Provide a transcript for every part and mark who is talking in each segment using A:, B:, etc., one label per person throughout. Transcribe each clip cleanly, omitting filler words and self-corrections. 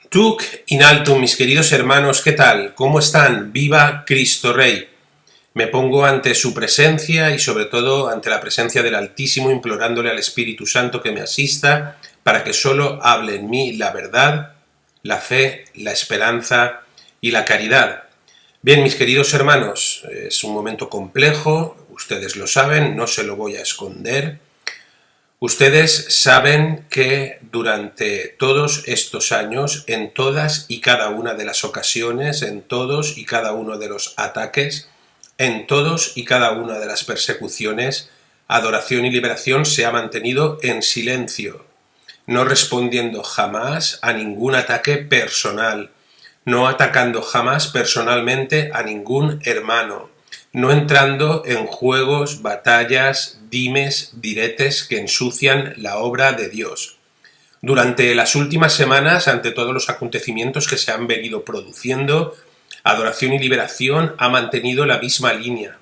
A: Tuc in altum, mis queridos hermanos, ¿qué tal? ¿Cómo están? ¡Viva Cristo Rey! Me pongo ante su presencia y sobre todo ante la presencia del Altísimo, implorándole al Espíritu Santo que me asista para que solo hable en mí la verdad, la fe, la esperanza y la caridad. Bien, mis queridos hermanos, es un momento complejo, ustedes lo saben, no se lo voy a esconder. Ustedes saben que durante todos estos años, en todas y cada una de las ocasiones, en todos y cada uno de los ataques, en todos y cada una de las persecuciones, Adoración y Liberación se ha mantenido en silencio, no respondiendo jamás a ningún ataque personal, no atacando jamás personalmente a ningún hermano, no entrando en juegos, batallas, dimes, diretes que ensucian la obra de Dios. Durante las últimas semanas, ante todos los acontecimientos que se han venido produciendo, Adoración y Liberación ha mantenido la misma línea.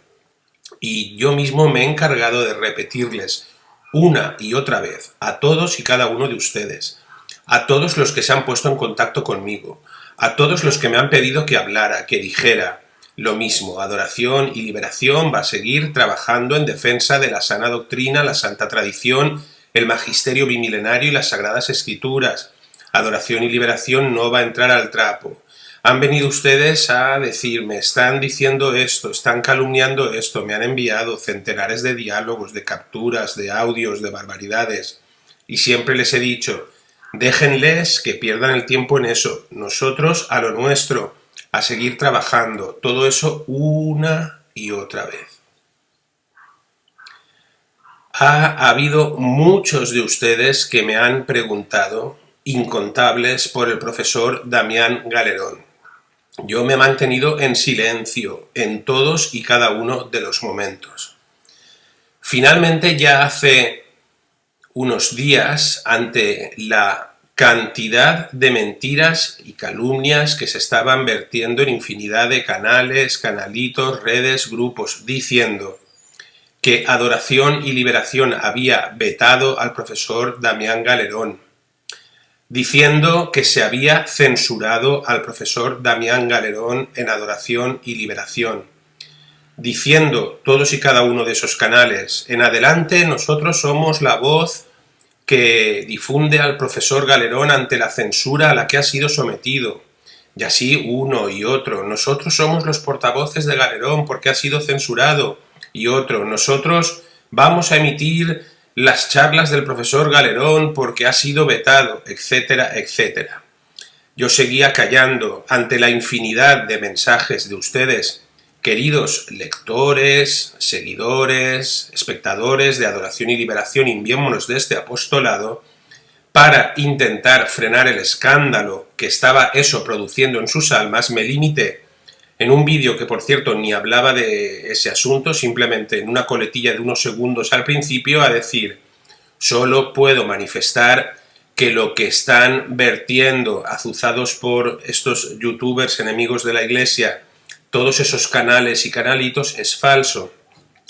A: Y yo mismo me he encargado de repetirles una y otra vez a todos y cada uno de ustedes, a todos los que se han puesto en contacto conmigo, a todos los que me han pedido que hablara, que dijera, lo mismo, Adoración y Liberación va a seguir trabajando en defensa de la sana doctrina, la santa tradición, el magisterio bimilenario y las sagradas escrituras. Adoración y Liberación no va a entrar al trapo. Han venido ustedes a decirme, están diciendo esto, están calumniando esto, me han enviado centenares de diálogos, de capturas, de audios, de barbaridades. Y siempre les he dicho, déjenles que pierdan el tiempo en eso, nosotros a lo nuestro, a seguir trabajando, todo eso una y otra vez. Ha habido muchos de ustedes que me han preguntado, incontables, por el profesor Damián Galerón. Yo me he mantenido en silencio en todos y cada uno de los momentos. Finalmente, ya hace unos días, ante la cantidad de mentiras y calumnias que se estaban vertiendo en infinidad de canales, canalitos, redes, grupos, diciendo que Adoración y Liberación había vetado al profesor Damián Galerón, diciendo que se había censurado al profesor Damián Galerón en Adoración y Liberación, diciendo todos y cada uno de esos canales, en adelante nosotros somos la voz que difunde al profesor Galerón ante la censura a la que ha sido sometido, y así uno y otro, nosotros somos los portavoces de Galerón porque ha sido censurado, y otro, nosotros vamos a emitir las charlas del profesor Galerón porque ha sido vetado, etcétera, etcétera. Yo seguía callando ante la infinidad de mensajes de ustedes, queridos lectores, seguidores, espectadores de Adoración y Liberación y miembros de este apostolado, para intentar frenar el escándalo que estaba eso produciendo en sus almas. Me limité en un vídeo que, por cierto, ni hablaba de ese asunto, simplemente en una coletilla de unos segundos al principio, a decir, solo puedo manifestar que lo que están vertiendo, azuzados por estos youtubers enemigos de la Iglesia, todos esos canales y canalitos, es falso.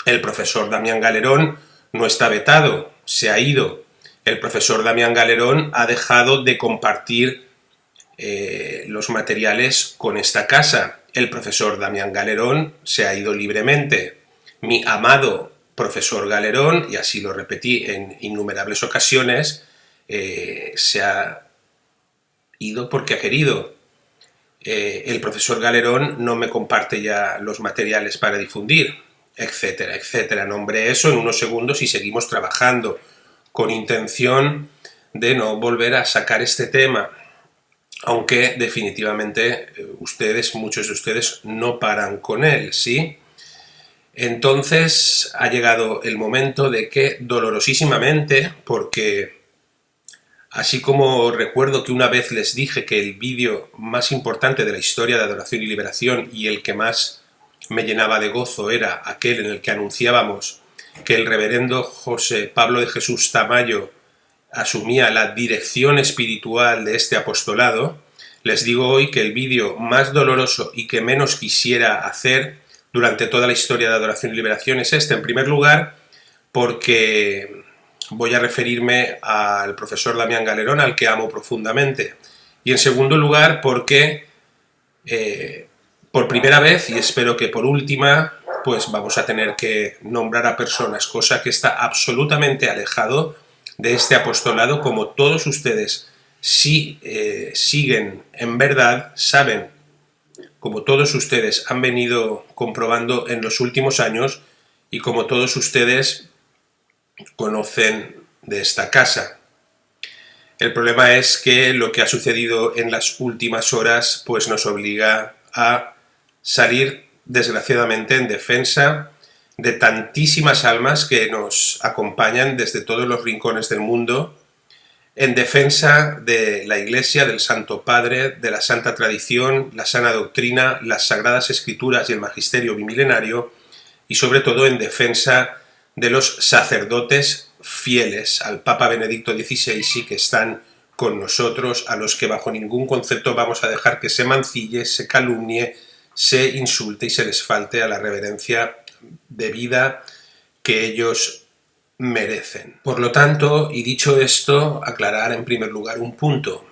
A: El profesor Damián Galerón no está vetado, se ha ido. El profesor Damián Galerón ha dejado de compartir los materiales con esta casa. El profesor Damián Galerón se ha ido libremente. Mi amado profesor Galerón, y así lo repetí en innumerables ocasiones, se ha ido porque ha querido. El profesor Galerón no me comparte ya los materiales para difundir, etcétera, etcétera. Nombré eso en unos segundos y seguimos trabajando con intención de no volver a sacar este tema, aunque definitivamente muchos de ustedes no paran con él, ¿sí? Entonces ha llegado el momento de que dolorosísimamente, porque así como recuerdo que una vez les dije que el vídeo más importante de la historia de Adoración y Liberación y el que más me llenaba de gozo era aquel en el que anunciábamos que el reverendo José Pablo de Jesús Tamayo asumía la dirección espiritual de este apostolado, les digo hoy que el vídeo más doloroso y que menos quisiera hacer durante toda la historia de Adoración y Liberación es este, en primer lugar, porque voy a referirme al profesor Damián Galerón, al que amo profundamente, Y en segundo lugar porque por primera vez, y espero que por última, pues vamos a tener que nombrar a personas, cosa que está absolutamente alejado de este apostolado, como todos ustedes si siguen en verdad, saben, como todos ustedes han venido comprobando en los últimos años y como todos ustedes conocen de esta casa. El problema es que lo que ha sucedido en las últimas horas pues nos obliga a salir desgraciadamente en defensa de tantísimas almas que nos acompañan desde todos los rincones del mundo, en defensa de la Iglesia, del Santo Padre, de la Santa Tradición, la sana doctrina, las Sagradas Escrituras y el Magisterio bimilenario, y sobre todo en defensa de los sacerdotes fieles al Papa Benedicto XVI y que están con nosotros, a los que bajo ningún concepto vamos a dejar que se mancille, se calumnie, se insulte y se les falte a la reverencia debida que ellos merecen. Por lo tanto, y dicho esto, aclarar en primer lugar un punto.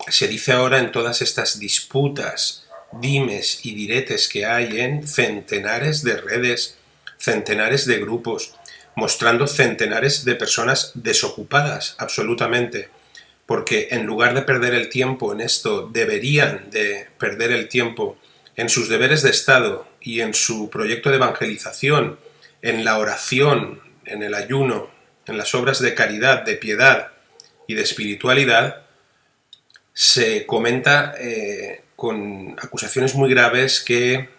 A: Se dice ahora en todas estas disputas, dimes y diretes que hay en centenares de redes, centenares de grupos, mostrando centenares de personas desocupadas absolutamente, porque en lugar de perder el tiempo en esto, deberían de perder el tiempo en sus deberes de Estado y en su proyecto de evangelización, en la oración, en el ayuno, en las obras de caridad, de piedad y de espiritualidad. Se comenta con acusaciones muy graves que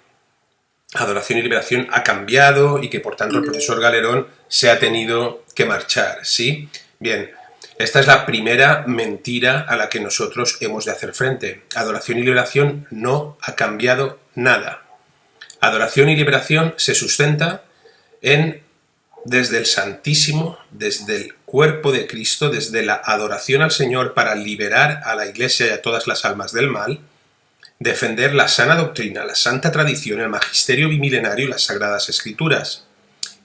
A: Adoración y Liberación ha cambiado y que por tanto el profesor Galerón se ha tenido que marchar, ¿sí? Bien, esta es la primera mentira a la que nosotros hemos de hacer frente. Adoración y Liberación no ha cambiado nada. Adoración y Liberación se sustenta desde el Santísimo, desde el cuerpo de Cristo, desde la adoración al Señor para liberar a la Iglesia y a todas las almas del mal, defender la sana doctrina, la santa tradición, el magisterio bimilenario y las sagradas escrituras.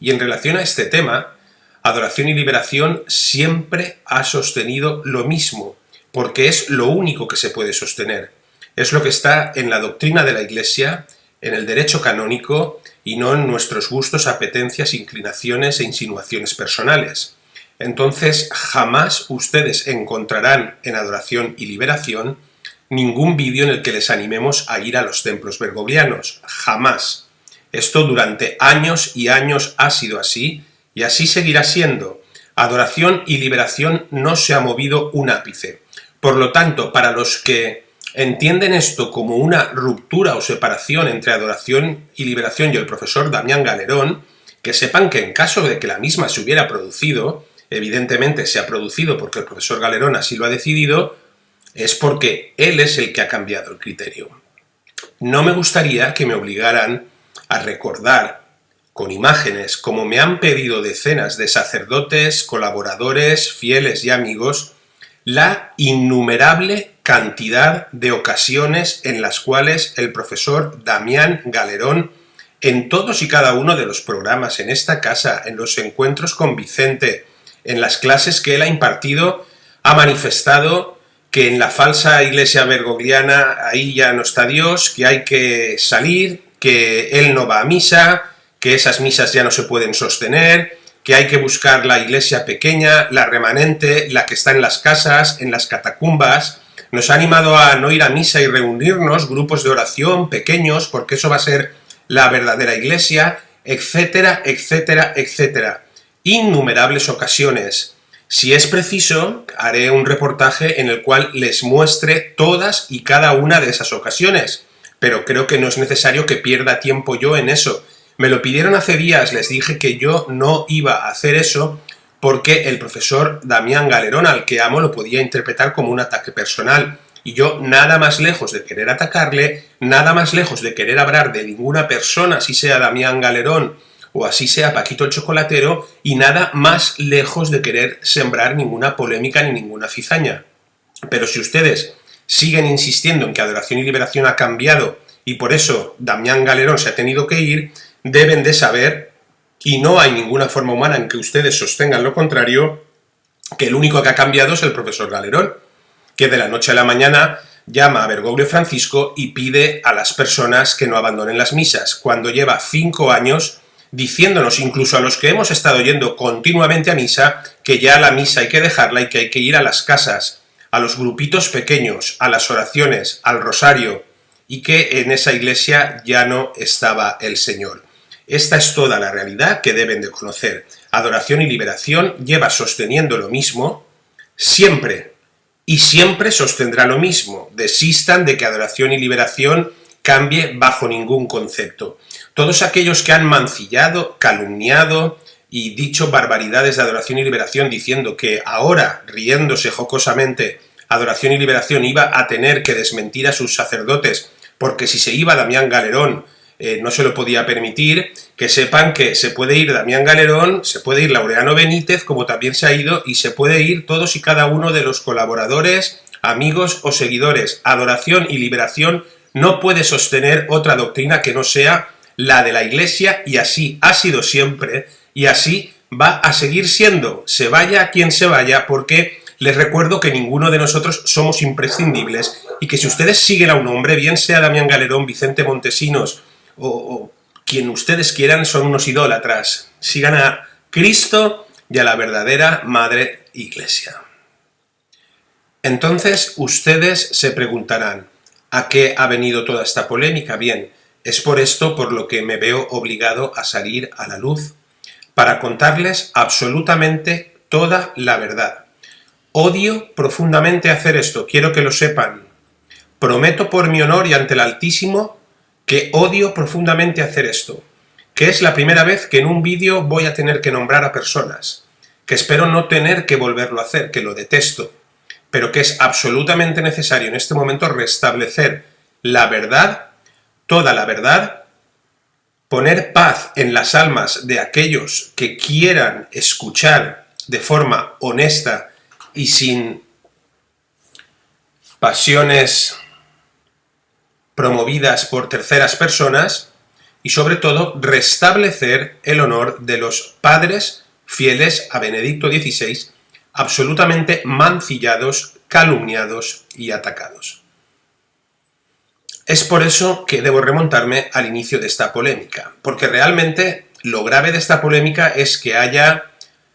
A: Y en relación a este tema, Adoración y Liberación siempre ha sostenido lo mismo, porque es lo único que se puede sostener. Es lo que está en la doctrina de la Iglesia, en el derecho canónico y no en nuestros gustos, apetencias, inclinaciones e insinuaciones personales. Entonces, jamás ustedes encontrarán en Adoración y Liberación ningún vídeo en el que les animemos a ir a los templos bergoglianos. Jamás. Esto durante años y años ha sido así y así seguirá siendo. Adoración y Liberación no se ha movido un ápice. Por lo tanto, para los que entienden esto como una ruptura o separación entre Adoración y Liberación y el profesor Damián Galerón, que sepan que en caso de que la misma se hubiera producido, evidentemente se ha producido porque el profesor Galerón así lo ha decidido, es porque él es el que ha cambiado el criterio. No me gustaría que me obligaran a recordar con imágenes, como me han pedido decenas de sacerdotes, colaboradores, fieles y amigos, la innumerable cantidad de ocasiones en las cuales el profesor Damián Galerón, en todos y cada uno de los programas en esta casa, en los encuentros con Vicente, en las clases que él ha impartido, ha manifestado que en la falsa iglesia bergogliana ahí ya no está Dios, que hay que salir, que él no va a misa, que esas misas ya no se pueden sostener, que hay que buscar la iglesia pequeña, la remanente, la que está en las casas, en las catacumbas. Nos ha animado a no ir a misa y reunirnos, grupos de oración pequeños, porque eso va a ser la verdadera iglesia, etcétera, etcétera, etcétera. Innumerables ocasiones. Si es preciso, haré un reportaje en el cual les muestre todas y cada una de esas ocasiones, pero creo que no es necesario que pierda tiempo yo en eso. Me lo pidieron hace días, les dije que yo no iba a hacer eso porque el profesor Damián Galerón, al que amo, lo podía interpretar como un ataque personal. Y yo, nada más lejos de querer atacarle, nada más lejos de querer hablar de ninguna persona, así sea Damián Galerón o así sea Paquito el Chocolatero, y nada más lejos de querer sembrar ninguna polémica ni ninguna cizaña. Pero si ustedes siguen insistiendo en que Adoración y Liberación ha cambiado y por eso Damián Galerón se ha tenido que ir, deben de saber, y no hay ninguna forma humana en que ustedes sostengan lo contrario, que el único que ha cambiado es el profesor Galerón, que de la noche a la mañana llama a Bergoglio Francisco y pide a las personas que no abandonen las misas, cuando lleva 5 años diciéndonos, incluso a los que hemos estado yendo continuamente a misa, que ya la misa hay que dejarla y que hay que ir a las casas, a los grupitos pequeños, a las oraciones, al rosario, y que en esa iglesia ya no estaba el Señor. Esta es toda la realidad que deben de conocer. Adoración y Liberación lleva sosteniendo lo mismo siempre, y siempre sostendrá lo mismo. Desistan de que Adoración y Liberación cambie bajo ningún concepto. Todos aquellos que han mancillado, calumniado y dicho barbaridades de Adoración y Liberación diciendo que ahora, riéndose jocosamente, Adoración y Liberación iba a tener que desmentir a sus sacerdotes porque si se iba Damián Galerón no se lo podía permitir, que sepan que se puede ir Damián Galerón, se puede ir Laureano Benítez, como también se ha ido, y se puede ir todos y cada uno de los colaboradores, amigos o seguidores. Adoración y Liberación no puede sostener otra doctrina que no sea la de la Iglesia, y así ha sido siempre, y así va a seguir siendo, se vaya quien se vaya, porque les recuerdo que ninguno de nosotros somos imprescindibles, y que si ustedes siguen a un hombre, bien sea Damián Galerón, Vicente Montesinos, o quien ustedes quieran, son unos idólatras. Sigan a Cristo y a la verdadera Madre Iglesia. Entonces ustedes se preguntarán, ¿a qué ha venido toda esta polémica? Bien, es por esto por lo que me veo obligado a salir a la luz, para contarles absolutamente toda la verdad. Odio profundamente hacer esto, quiero que lo sepan. Prometo por mi honor y ante el Altísimo que odio profundamente hacer esto, que es la primera vez que en un vídeo voy a tener que nombrar a personas, que espero no tener que volverlo a hacer, que lo detesto, pero que es absolutamente necesario en este momento restablecer la verdad, toda la verdad, poner paz en las almas de aquellos que quieran escuchar de forma honesta y sin pasiones promovidas por terceras personas, y sobre todo restablecer el honor de los padres fieles a Benedicto XVI, absolutamente mancillados, calumniados y atacados. Es por eso que debo remontarme al inicio de esta polémica, porque realmente lo grave de esta polémica es que haya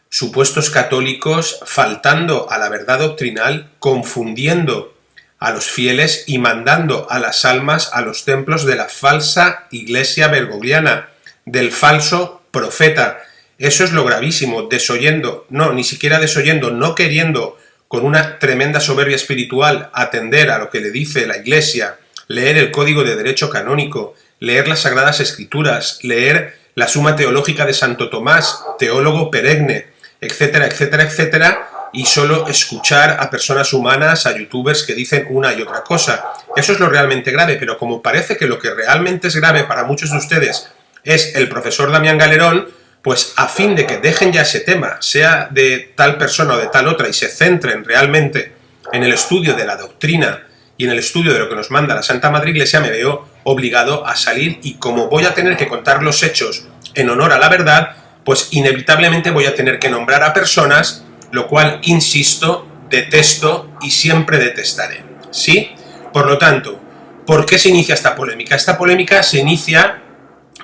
A: supuestos católicos faltando a la verdad doctrinal, confundiendo a los fieles y mandando a las almas a los templos de la falsa iglesia bergogliana, del falso profeta. Eso es lo gravísimo, desoyendo, no, ni siquiera desoyendo, no queriendo con una tremenda soberbia espiritual atender a lo que le dice la Iglesia, leer el Código de Derecho Canónico, leer las Sagradas Escrituras, leer la Suma Teológica de Santo Tomás, teólogo perenne, etcétera, etcétera, etcétera, y solo escuchar a personas humanas, a youtubers que dicen una y otra cosa. Eso es lo realmente grave, pero como parece que lo que realmente es grave para muchos de ustedes es el profesor Damián Galerón, pues a fin de que dejen ya ese tema, sea de tal persona o de tal otra, y se centren realmente en el estudio de la doctrina y en el estudio de lo que nos manda la Santa Madre Iglesia, me veo obligado a salir, y como voy a tener que contar los hechos en honor a la verdad, pues inevitablemente voy a tener que nombrar a personas, lo cual, insisto, detesto y siempre detestaré. ¿Sí? Por lo tanto, ¿por qué se inicia esta polémica? Esta polémica se inicia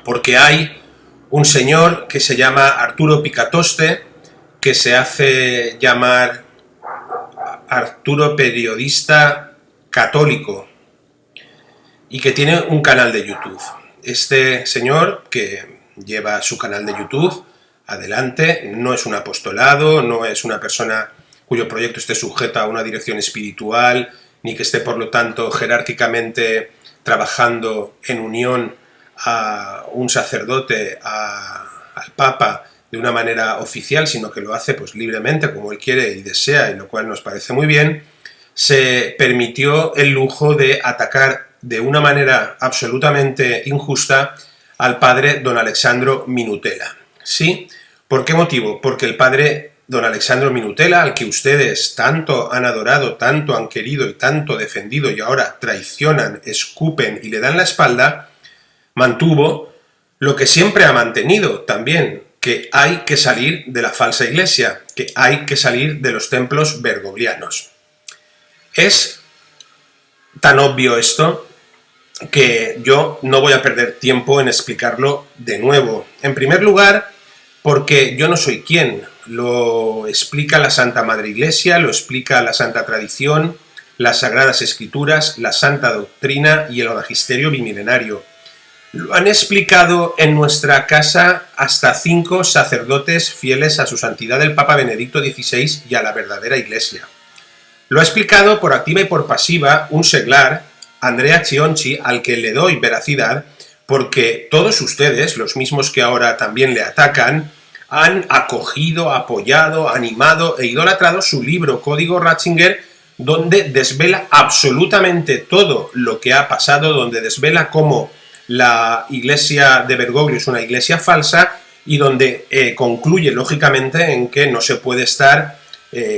A: porque hay un señor que se llama Arturo Picatoste, que se hace llamar Arturo Periodista Católico, y que tiene un canal de YouTube. Este señor, que lleva su canal de YouTube adelante, no es un apostolado, no es una persona cuyo proyecto esté sujeto a una dirección espiritual, ni que esté, por lo tanto, jerárquicamente trabajando en unión a un sacerdote, al Papa, de una manera oficial, sino que lo hace pues libremente, como él quiere y desea, y lo cual nos parece muy bien. Se permitió el lujo de atacar de una manera absolutamente injusta al padre don Alessandro Minutela. ¿Sí? ¿Por qué motivo? Porque el padre don Alessandro Minutela, al que ustedes tanto han adorado, tanto han querido y tanto defendido, y ahora traicionan, escupen y le dan la espalda, mantuvo lo que siempre ha mantenido también, que hay que salir de la falsa iglesia, que hay que salir de los templos bergoglianos. Es tan obvio esto que yo no voy a perder tiempo en explicarlo de nuevo. En primer lugar, porque yo no soy quien. Lo explica la Santa Madre Iglesia, lo explica la Santa Tradición, las Sagradas Escrituras, la Santa Doctrina y el Magisterio Bimilenario. Lo han explicado en nuestra casa hasta 5 sacerdotes fieles a su santidad el Papa Benedicto XVI y a la verdadera Iglesia. Lo ha explicado por activa y por pasiva un seglar, Andrea Chionchi, al que le doy veracidad, porque todos ustedes, los mismos que ahora también le atacan, han acogido, apoyado, animado e idolatrado su libro Código Ratzinger, donde desvela absolutamente todo lo que ha pasado, donde desvela cómo la iglesia de Bergoglio es una iglesia falsa y donde concluye lógicamente en que no se puede estar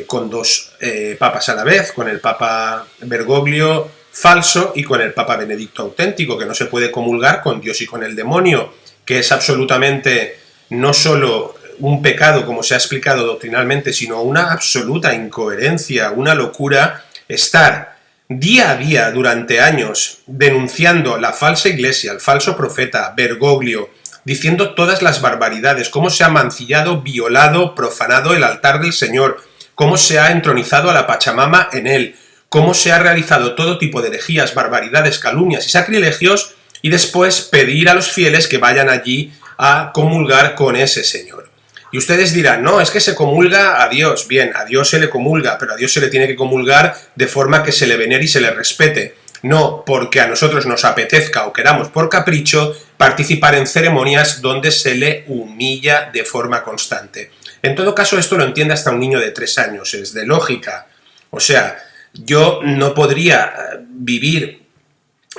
A: con dos papas a la vez, con el Papa Bergoglio falso y con el Papa Benedicto auténtico, que no se puede comulgar con Dios y con el demonio, que es absolutamente no solo un pecado, como se ha explicado doctrinalmente, sino una absoluta incoherencia, una locura, estar día a día durante años denunciando la falsa iglesia, el falso profeta, Bergoglio, diciendo todas las barbaridades, cómo se ha mancillado, violado, profanado el altar del Señor, cómo se ha entronizado a la Pachamama en él, cómo se ha realizado todo tipo de herejías, barbaridades, calumnias y sacrilegios, y después pedir a los fieles que vayan allí a comulgar con ese Señor. Y ustedes dirán, no, es que se comulga a Dios. Bien, a Dios se le comulga, pero a Dios se le tiene que comulgar de forma que se le venere y se le respete. No porque a nosotros nos apetezca o queramos por capricho participar en ceremonias donde se le humilla de forma constante. En todo caso, esto lo entiende hasta un niño de 3 años, es de lógica. O sea, yo no podría vivir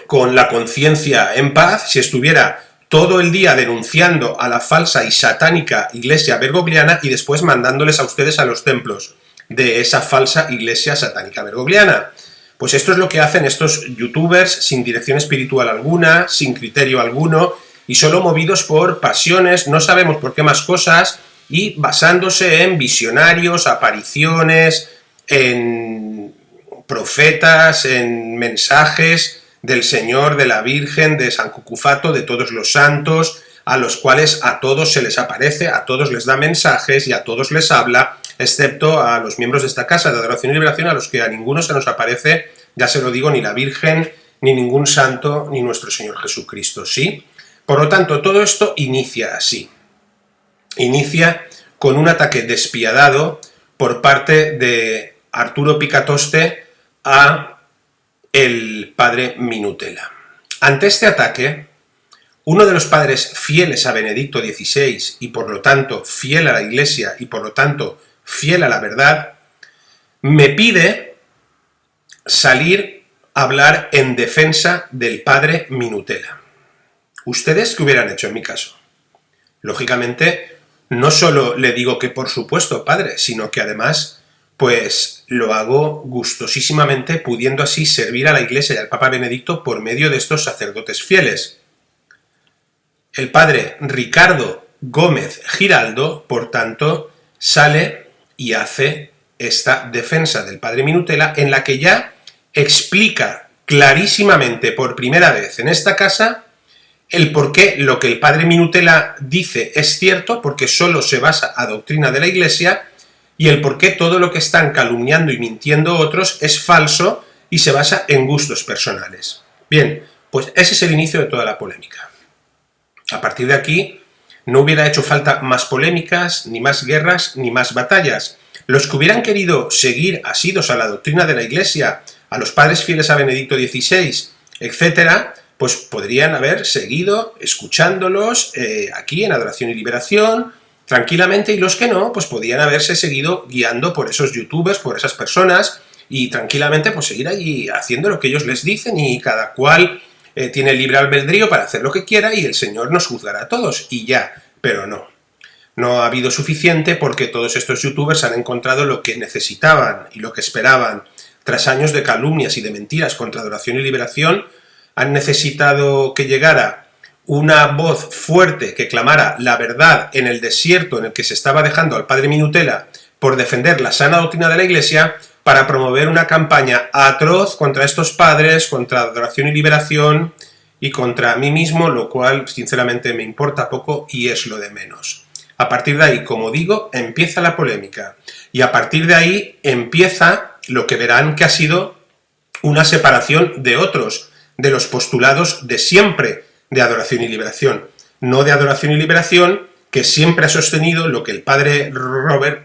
A: con la conciencia en paz si estuviera todo el día denunciando a la falsa y satánica iglesia bergogliana y después mandándoles a ustedes a los templos de esa falsa iglesia satánica bergogliana. Pues esto es lo que hacen estos youtubers sin dirección espiritual alguna, sin criterio alguno y solo movidos por pasiones, no sabemos por qué más cosas, y basándose en visionarios, apariciones, en profetas, en mensajes del Señor, de la Virgen, de San Cucufato, de todos los santos, a los cuales a todos se les aparece, a todos les da mensajes y a todos les habla, excepto a los miembros de esta casa de adoración y liberación, a los que a ninguno se nos aparece, ya se lo digo, ni la Virgen, ni ningún santo, ni nuestro Señor Jesucristo, ¿sí? Por lo tanto, todo esto inicia así. Inicia con un ataque despiadado por parte de Arturo Picatoste a el padre Minutela. Ante este ataque, uno de los padres fieles a Benedicto XVI y por lo tanto fiel a la Iglesia y por lo tanto fiel a la verdad, me pide salir a hablar en defensa del padre Minutela. ¿Ustedes qué hubieran hecho en mi caso? Lógicamente, no solo le digo que por supuesto, padre, sino que además pues lo hago gustosísimamente, pudiendo así servir a la Iglesia y al Papa Benedicto por medio de estos sacerdotes fieles. El padre Ricardo Gómez Giraldo, por tanto, sale y hace esta defensa del padre Minutela, en la que ya explica clarísimamente por primera vez en esta casa el por qué lo que el padre Minutela dice es cierto, porque solo se basa a doctrina de la Iglesia, y el por qué todo lo que están calumniando y mintiendo otros es falso y se basa en gustos personales. Bien, pues ese es el inicio de toda la polémica. A partir de aquí, no hubiera hecho falta más polémicas, ni más guerras, ni más batallas. Los que hubieran querido seguir asidos a la doctrina de la Iglesia, a los padres fieles a Benedicto XVI, etc., pues podrían haber seguido escuchándolos aquí en Adoración y Liberación, tranquilamente, y los que no, pues podían haberse seguido guiando por esos youtubers, por esas personas, y tranquilamente pues seguir allí haciendo lo que ellos les dicen, y cada cual tiene libre albedrío para hacer lo que quiera, y el Señor nos juzgará a todos, y ya. Pero no. No ha habido suficiente, porque todos estos youtubers han encontrado lo que necesitaban y lo que esperaban. Tras años de calumnias y de mentiras contra Adoración y Liberación, han necesitado que llegara una voz fuerte que clamara la verdad en el desierto en el que se estaba dejando al padre Minutela por defender la sana doctrina de la Iglesia, para promover una campaña atroz contra estos padres, contra Adoración y Liberación y contra mí mismo, lo cual sinceramente me importa poco y es lo de menos. A partir de ahí, como digo, empieza la polémica y a partir de ahí empieza lo que verán que ha sido una separación de otros, de los postulados de siempre de Adoración y Liberación, no de Adoración y Liberación, que siempre ha sostenido lo que el padre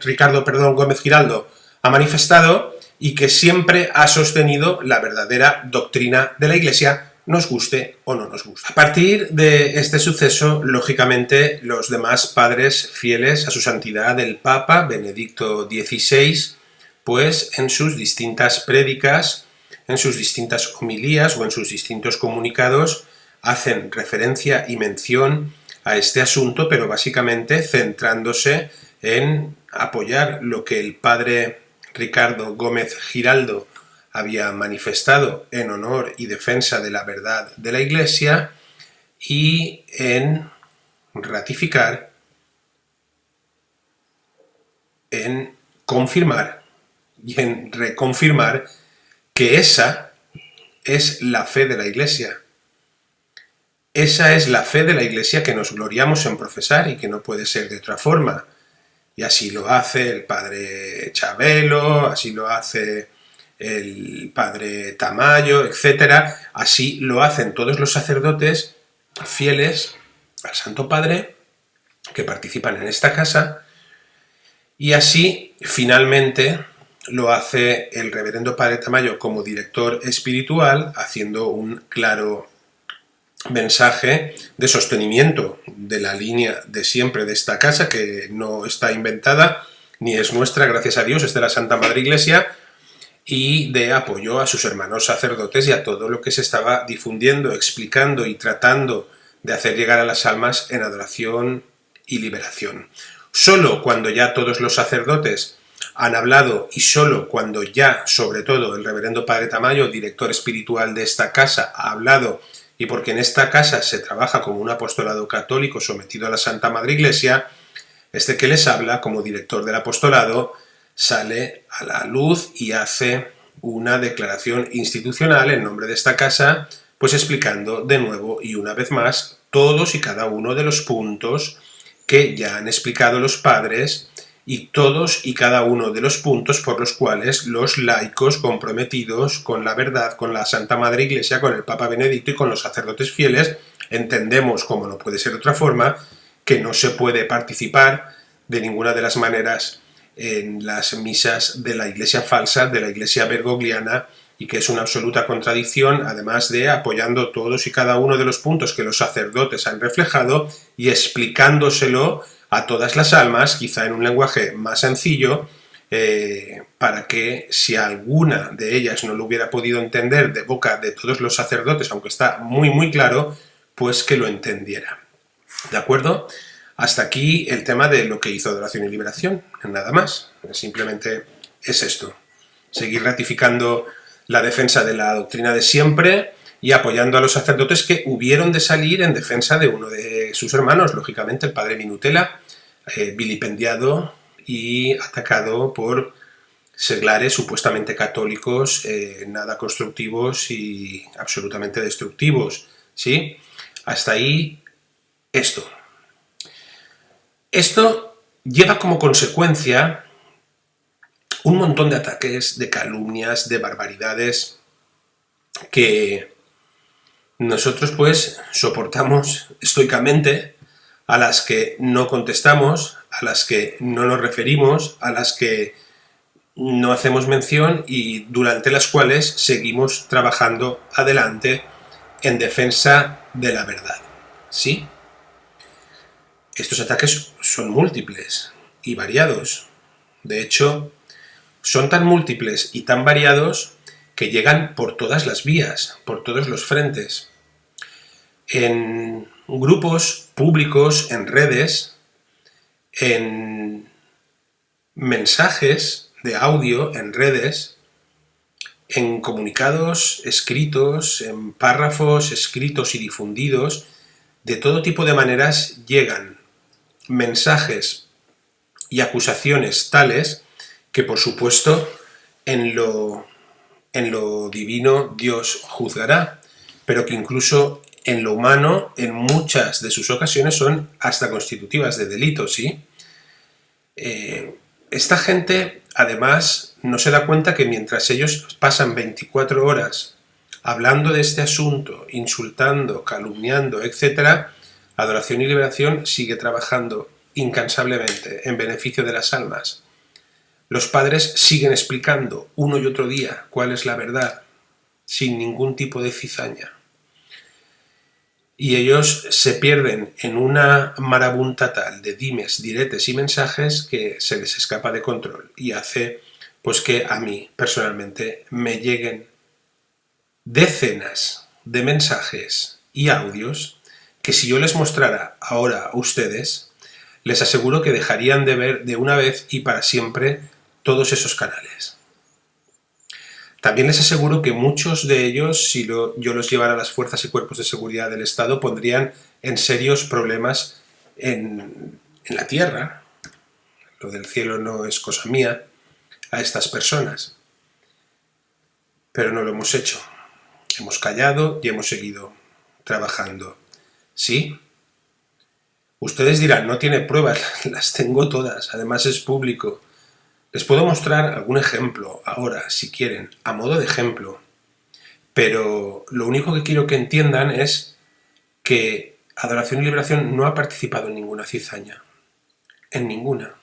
A: Ricardo Gómez Giraldo ha manifestado y que siempre ha sostenido la verdadera doctrina de la Iglesia, nos guste o no nos guste. A partir de este suceso, lógicamente, los demás padres fieles a su santidad, el Papa Benedicto XVI, pues en sus distintas prédicas, en sus distintas homilías o en sus distintos comunicados, hacen referencia y mención a este asunto, pero básicamente centrándose en apoyar lo que el padre Ricardo Gómez Giraldo había manifestado en honor y defensa de la verdad de la Iglesia y en ratificar, en confirmar y en reconfirmar que esa es la fe de la Iglesia. Esa es la fe de la Iglesia que nos gloriamos en profesar y que no puede ser de otra forma. Y así lo hace el padre Chabelo, así lo hace el padre Tamayo, etc. Así lo hacen todos los sacerdotes fieles al Santo Padre que participan en esta casa, y así finalmente lo hace el reverendo padre Tamayo como director espiritual, haciendo un claro mensaje de sostenimiento de la línea de siempre de esta casa, que no está inventada ni es nuestra, gracias a Dios, es de la Santa Madre Iglesia, y de apoyo a sus hermanos sacerdotes y a todo lo que se estaba difundiendo, explicando y tratando de hacer llegar a las almas en adoración y liberación. Solo cuando ya todos los sacerdotes han hablado y solo cuando ya, sobre todo, el reverendo padre Tamayo, director espiritual de esta casa, ha hablado, y porque en esta casa se trabaja como un apostolado católico sometido a la Santa Madre Iglesia, este que les habla como director del apostolado sale a la luz y hace una declaración institucional en nombre de esta casa, pues explicando de nuevo y una vez más todos y cada uno de los puntos que ya han explicado los padres y todos y cada uno de los puntos por los cuales los laicos comprometidos con la verdad, con la Santa Madre Iglesia, con el Papa Benedicto y con los sacerdotes fieles, entendemos, como no puede ser de otra forma, que no se puede participar de ninguna de las maneras en las misas de la Iglesia falsa, de la Iglesia bergogliana, y que es una absoluta contradicción, además de apoyando todos y cada uno de los puntos que los sacerdotes han reflejado y explicándoselo a todas las almas, quizá en un lenguaje más sencillo, para que si alguna de ellas no lo hubiera podido entender de boca de todos los sacerdotes, aunque está muy claro, pues que lo entendiera. ¿De acuerdo? Hasta aquí el tema de lo que hizo Adoración y Liberación, nada más. Simplemente es esto. Seguir ratificando la defensa de la doctrina de siempre y apoyando a los sacerdotes que hubieron de salir en defensa de uno de sus hermanos, lógicamente el padre Minutela, vilipendiado y atacado por seglares supuestamente católicos, nada constructivos y absolutamente destructivos, ¿sí? Hasta ahí esto. Esto lleva como consecuencia un montón de ataques, de calumnias, de barbaridades que nosotros pues soportamos estoicamente, a las que no contestamos, a las que no nos referimos, a las que no hacemos mención y durante las cuales seguimos trabajando adelante en defensa de la verdad. ¿Sí? Estos ataques son múltiples y variados. De hecho, son tan múltiples y tan variados que llegan por todas las vías, por todos los frentes. En grupos públicos, en redes, en mensajes de audio, en redes, en comunicados escritos, en párrafos escritos y difundidos, de todo tipo de maneras llegan mensajes y acusaciones tales que, por supuesto, en lo divino Dios juzgará, pero que incluso en lo humano, en muchas de sus ocasiones, son hasta constitutivas de delito, ¿sí? Esta gente, además, no se da cuenta que mientras ellos pasan 24 horas hablando de este asunto, insultando, calumniando, etc., Adoración y Liberación sigue trabajando incansablemente en beneficio de las almas. Los padres siguen explicando uno y otro día cuál es la verdad, sin ningún tipo de cizaña. Y ellos se pierden en una marabunta tal de dimes, diretes y mensajes que se les escapa de control y hace pues que a mí personalmente me lleguen decenas de mensajes y audios que si yo les mostrara ahora a ustedes, les aseguro que dejarían de ver de una vez y para siempre todos esos canales. También les aseguro que muchos de ellos, si yo los llevara a las fuerzas y cuerpos de seguridad del Estado, pondrían en serios problemas en la tierra. Lo del cielo no es cosa mía a estas personas. Pero no lo hemos hecho. Hemos callado y hemos seguido trabajando. ¿Sí? Ustedes dirán, no tiene pruebas, las tengo todas, además es público. Les puedo mostrar algún ejemplo ahora, si quieren, a modo de ejemplo. Pero lo único que quiero que entiendan es que Adoración y Liberación no ha participado en ninguna cizaña. En ninguna.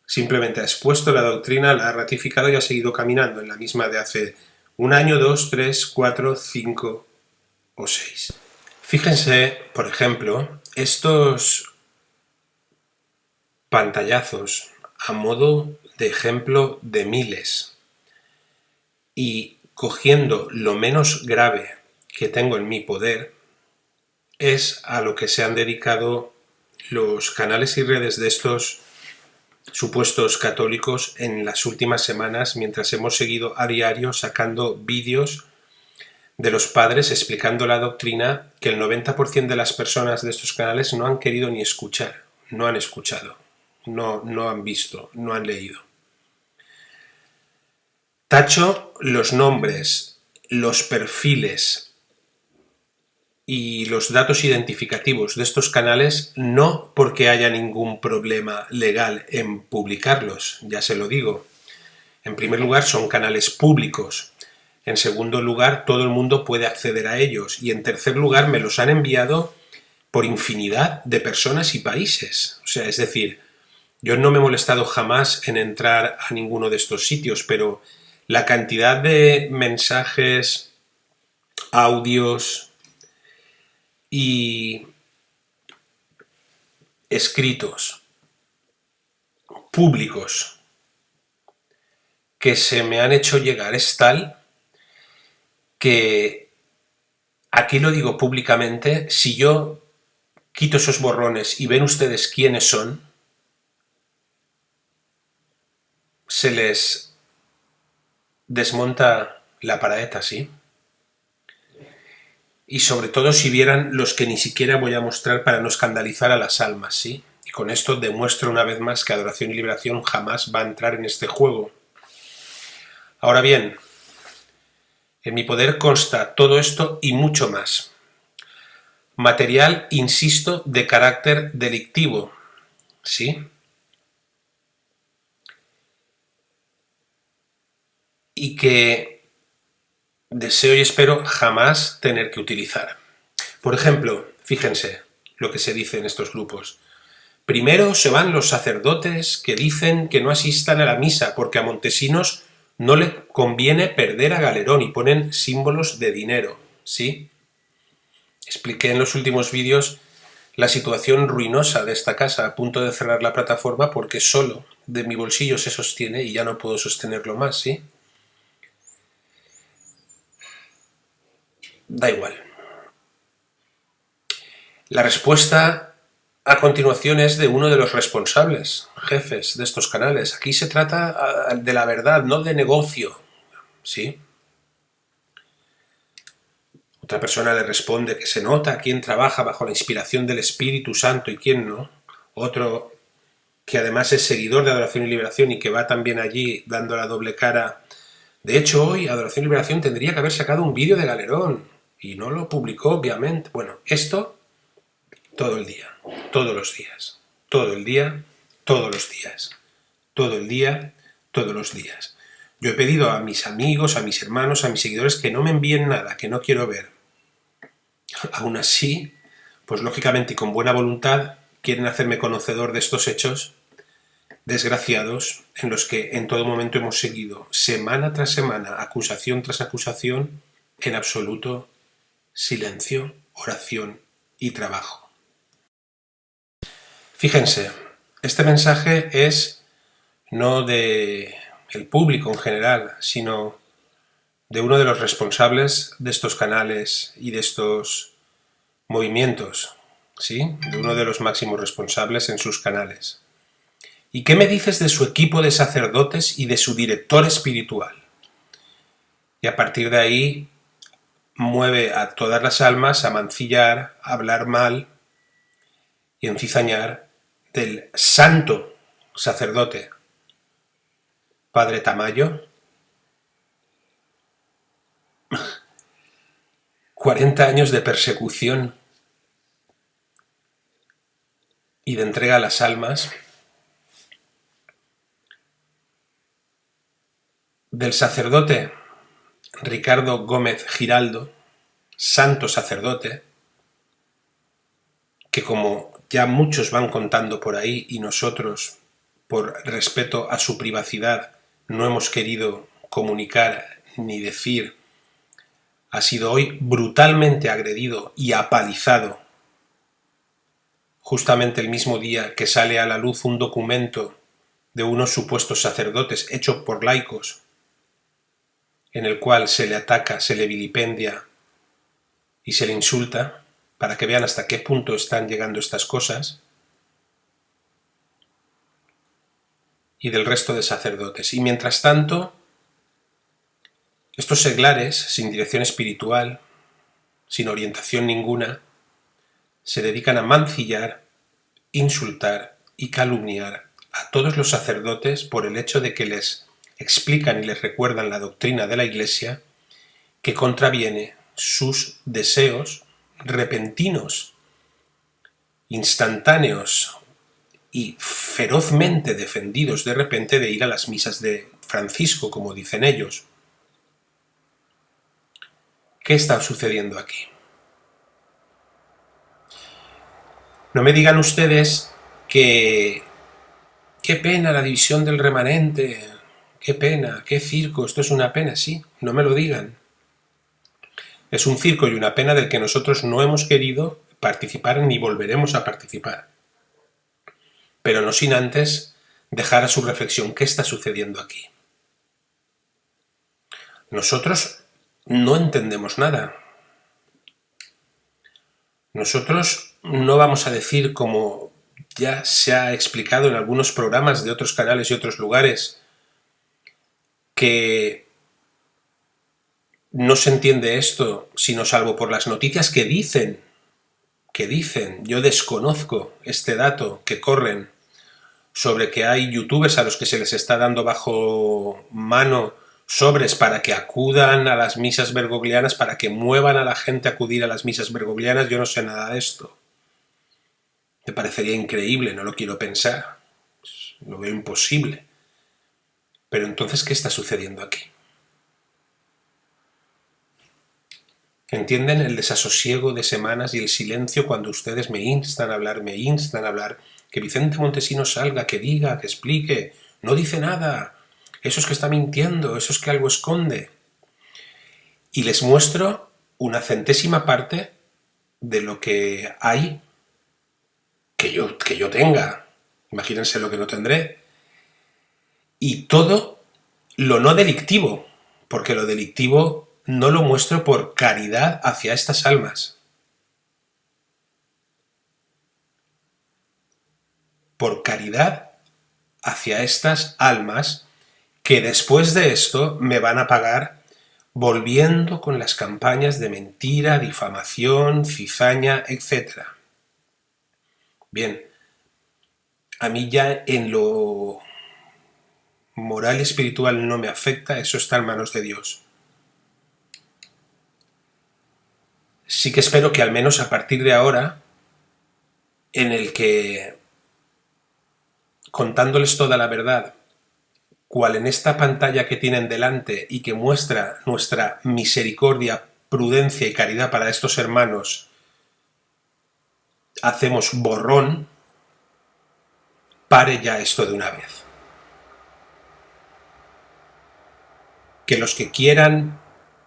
A: Simplemente ha expuesto la doctrina, la ha ratificado y ha seguido caminando en la misma de hace 1 año, 2, 3, 4, 5 o 6. Fíjense, por ejemplo, estos pantallazos a modo de ejemplo de miles y cogiendo lo menos grave que tengo en mi poder es a lo que se han dedicado los canales y redes de estos supuestos católicos en las últimas semanas, mientras hemos seguido a diario sacando vídeos de los padres explicando la doctrina que el 90% de las personas de estos canales no han querido ni escuchar, no han escuchado, no han visto, no han leído. Tacho los nombres, los perfiles y los datos identificativos de estos canales no porque haya ningún problema legal en publicarlos, ya se lo digo. En primer lugar, son canales públicos. En segundo lugar, todo el mundo puede acceder a ellos. Y en tercer lugar, me los han enviado por infinidad de personas y países. O sea, es decir, yo no me he molestado jamás en entrar a ninguno de estos sitios, pero la cantidad de mensajes, audios y escritos públicos que se me han hecho llegar es tal que, aquí lo digo públicamente, si yo quito esos borrones y ven ustedes quiénes son, se les desmonta la paraeta, ¿sí? Y sobre todo si vieran los que ni siquiera voy a mostrar para no escandalizar a las almas, ¿sí? Y con esto demuestro una vez más que Adoración y Liberación jamás va a entrar en este juego. Ahora bien, en mi poder consta todo esto y mucho más. Material, insisto, de carácter delictivo, ¿sí? Y que deseo y espero jamás tener que utilizar. Por ejemplo, fíjense lo que se dice en estos grupos. Primero se van los sacerdotes que dicen que no asistan a la misa porque a Montesinos no le conviene perder a Galerón y ponen símbolos de dinero, ¿sí? Expliqué en los últimos vídeos la situación ruinosa de esta casa, a punto de cerrar la plataforma porque solo de mi bolsillo se sostiene y ya no puedo sostenerlo más, ¿sí? Da igual. La respuesta a continuación es de uno de los responsables, jefes de estos canales. Aquí se trata de la verdad, no de negocio, ¿sí? Otra persona le responde que se nota quién trabaja bajo la inspiración del Espíritu Santo y quién no. Otro que además es seguidor de Adoración y Liberación y que va también allí dando la doble cara De hecho, hoy Adoración y Liberación tendría que haber sacado un vídeo de Galerón y no lo publicó, obviamente. Bueno, esto todo el día, todos los días, todo el día, todos los días, todo el día, todos los días. Yo he pedido a mis amigos, a mis hermanos, a mis seguidores que no me envíen nada, que no quiero ver. Aún así, pues lógicamente y con buena voluntad, quieren hacerme conocedor de estos hechos desgraciados en los que en todo momento hemos seguido, semana tras semana, acusación tras acusación, en absoluto silencio, oración y trabajo. Fíjense, este mensaje es no de el público en general, sino de uno de los responsables de estos canales y de estos movimientos, ¿sí? De uno de los máximos responsables en sus canales. ¿Y qué me dices de su equipo de sacerdotes y de su director espiritual? Y a partir de ahí mueve a todas las almas a mancillar, a hablar mal y encizañar del santo sacerdote Padre Tamayo. 40 años de persecución y de entrega a las almas del sacerdote Ricardo Gómez Giraldo, santo sacerdote, que como ya muchos van contando por ahí y nosotros, por respeto a su privacidad, no hemos querido comunicar ni decir, ha sido hoy brutalmente agredido y apalizado, justamente el mismo día que sale a la luz un documento de unos supuestos sacerdotes hecho por laicos, en el cual se le ataca, se le vilipendia y se le insulta, para que vean hasta qué punto están llegando estas cosas, y del resto de sacerdotes. Y mientras tanto, estos seglares, sin dirección espiritual, sin orientación ninguna, se dedican a mancillar, insultar y calumniar a todos los sacerdotes por el hecho de que les explican y les recuerdan la doctrina de la Iglesia que contraviene sus deseos repentinos, instantáneos y ferozmente defendidos de repente de ir a las misas de Francisco, como dicen ellos. ¿Qué está sucediendo aquí? No me digan ustedes que qué pena la división del remanente, qué pena, qué circo, esto es una pena, sí, no me lo digan. Es un circo y una pena del que nosotros no hemos querido participar ni volveremos a participar. Pero no sin antes dejar a su reflexión qué está sucediendo aquí. Nosotros no entendemos nada. Nosotros no vamos a decir, como ya se ha explicado en algunos programas de otros canales y otros lugares, que no se entiende esto sino salvo por las noticias que dicen, yo desconozco este dato que corren sobre que hay youtubers a los que se les está dando bajo mano sobres para que acudan a las misas bergoglianas, para que muevan a la gente a acudir a las misas bergoglianas. Yo no sé nada de esto. Me parecería increíble, no lo quiero pensar. Lo veo imposible. Pero entonces, ¿qué está sucediendo aquí? ¿Entienden el desasosiego de semanas y el silencio cuando ustedes me instan a hablar, que Vicente Montesinos salga, que diga, que explique? No dice nada. Eso es que está mintiendo, eso es que algo esconde. Y les muestro una centésima parte de lo que hay que yo tenga. Imagínense lo que no tendré. Y todo lo no delictivo, porque lo delictivo no lo muestro por caridad hacia estas almas. Por caridad hacia estas almas que después de esto me van a pagar volviendo con las campañas de mentira, difamación, cizaña, etc. Bien, a mí ya en lo moral y espiritual no me afecta, eso está en manos de Dios. Sí que espero que al menos a partir de ahora, en el que, contándoles toda la verdad, cual en esta pantalla que tienen delante y que muestra nuestra misericordia, prudencia y caridad para estos hermanos, hacemos borrón, pare ya esto de una vez. Que los que quieran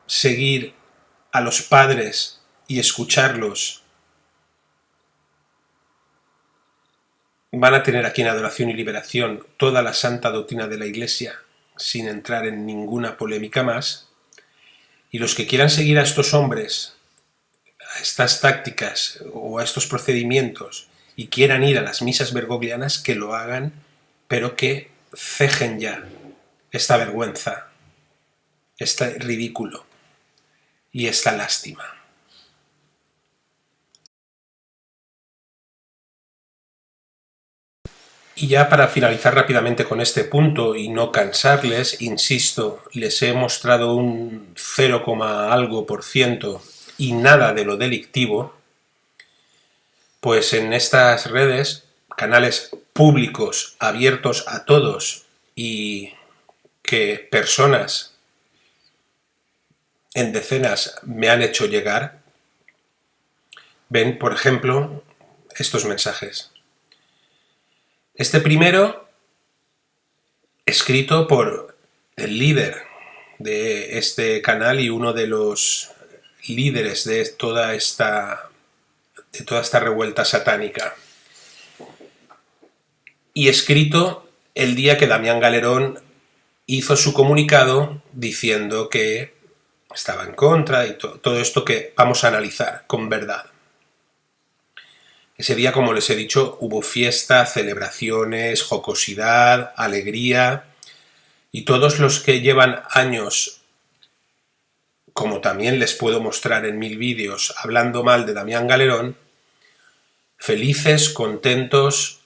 A: seguir a los padres y escucharlos van a tener aquí en Adoración y Liberación toda la santa doctrina de la Iglesia sin entrar en ninguna polémica más, y los que quieran seguir a estos hombres, a estas tácticas o a estos procedimientos y quieran ir a las misas bergoglianas, que lo hagan, pero que cejen ya esta vergüenza, este ridículo y esta lástima. Y ya para finalizar rápidamente con este punto y no cansarles, insisto, les he mostrado un 0, algo por ciento y nada de lo delictivo, pues en estas redes, canales públicos abiertos a todos y que personas en decenas me han hecho llegar, ven, por ejemplo, estos mensajes. Este primero, escrito por el líder de este canal y uno de los líderes de toda esta revuelta satánica. Y escrito el día que Damián Galerón hizo su comunicado diciendo que estaba en contra y todo esto que vamos a analizar con verdad. Ese día, como les he dicho, hubo fiesta, celebraciones, jocosidad, alegría, y todos los que llevan años, como también les puedo mostrar en 1000 vídeos, hablando mal de Damián Galerón, felices, contentos,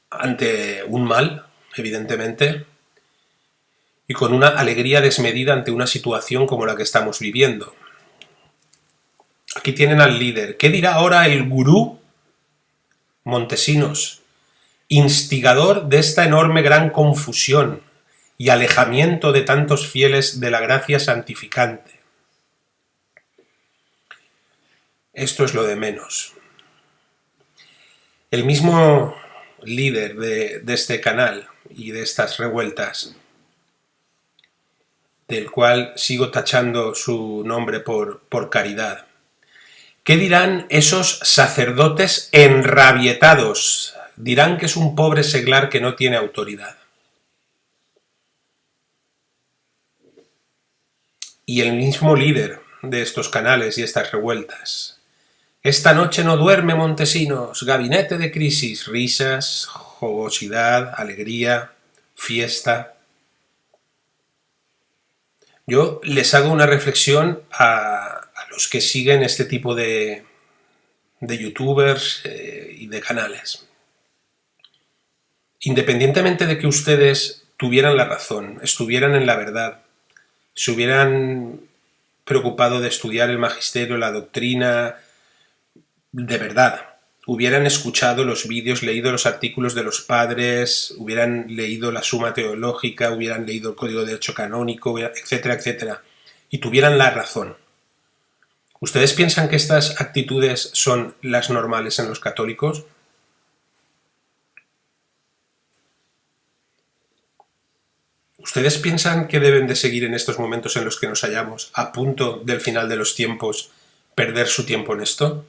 A: ante un mal, evidentemente, y con una alegría desmedida ante una situación como la que estamos viviendo. Aquí tienen al líder. ¿Qué dirá ahora el gurú Montesinos, instigador de esta enorme gran confusión y alejamiento de tantos fieles de la gracia santificante? Esto es lo de menos. El mismo líder de este canal y de estas revueltas, del cual sigo tachando su nombre por caridad. ¿Qué dirán esos sacerdotes enrabietados? Dirán que es un pobre seglar que no tiene autoridad. Y el mismo líder de estos canales y estas revueltas. Esta noche no duerme Montesinos, gabinete de crisis, risas, jugosidad, alegría, fiesta. Yo les hago una reflexión a los que siguen este tipo de youtubers y de canales. Independientemente de que ustedes tuvieran la razón, estuvieran en la verdad, se hubieran preocupado de estudiar el magisterio, la doctrina, de verdad, hubieran escuchado los vídeos, leído los artículos de los padres, hubieran leído la Suma Teológica, hubieran leído el Código de Derecho Canónico, etcétera, etcétera, y tuvieran la razón. ¿Ustedes piensan que estas actitudes son las normales en los católicos? ¿Ustedes piensan que deben de seguir en estos momentos en los que nos hallamos, a punto del final de los tiempos, perder su tiempo en esto?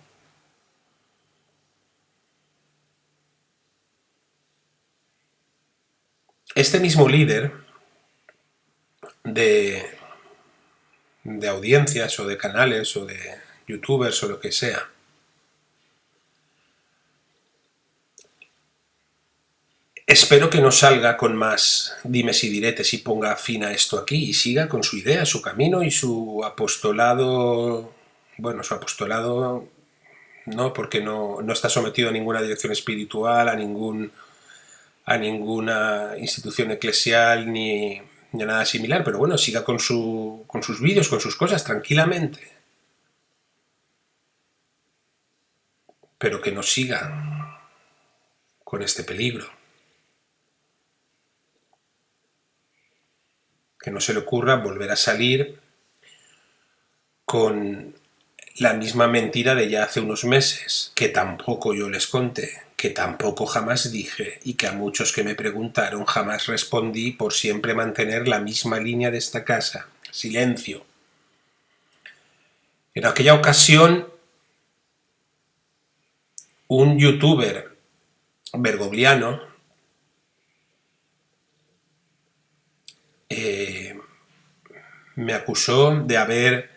A: Este mismo líder de audiencias o de canales o de youtubers o lo que sea, espero que no salga con más dimes y diretes y ponga fin a esto aquí y siga con su idea, su camino y su apostolado. Bueno, su apostolado no, porque no está sometido a ninguna dirección espiritual, a ningún a ninguna institución eclesial ni a nada similar, pero bueno, siga con sus vídeos, con sus cosas, tranquilamente. Pero que no siga con este peligro. Que no se le ocurra volver a salir con la misma mentira de ya hace unos meses, que tampoco yo les conté, que tampoco jamás dije, y que a muchos que me preguntaron jamás respondí, por siempre mantener la misma línea de esta casa. Silencio. En aquella ocasión, un youtuber bergogliano me acusó de haber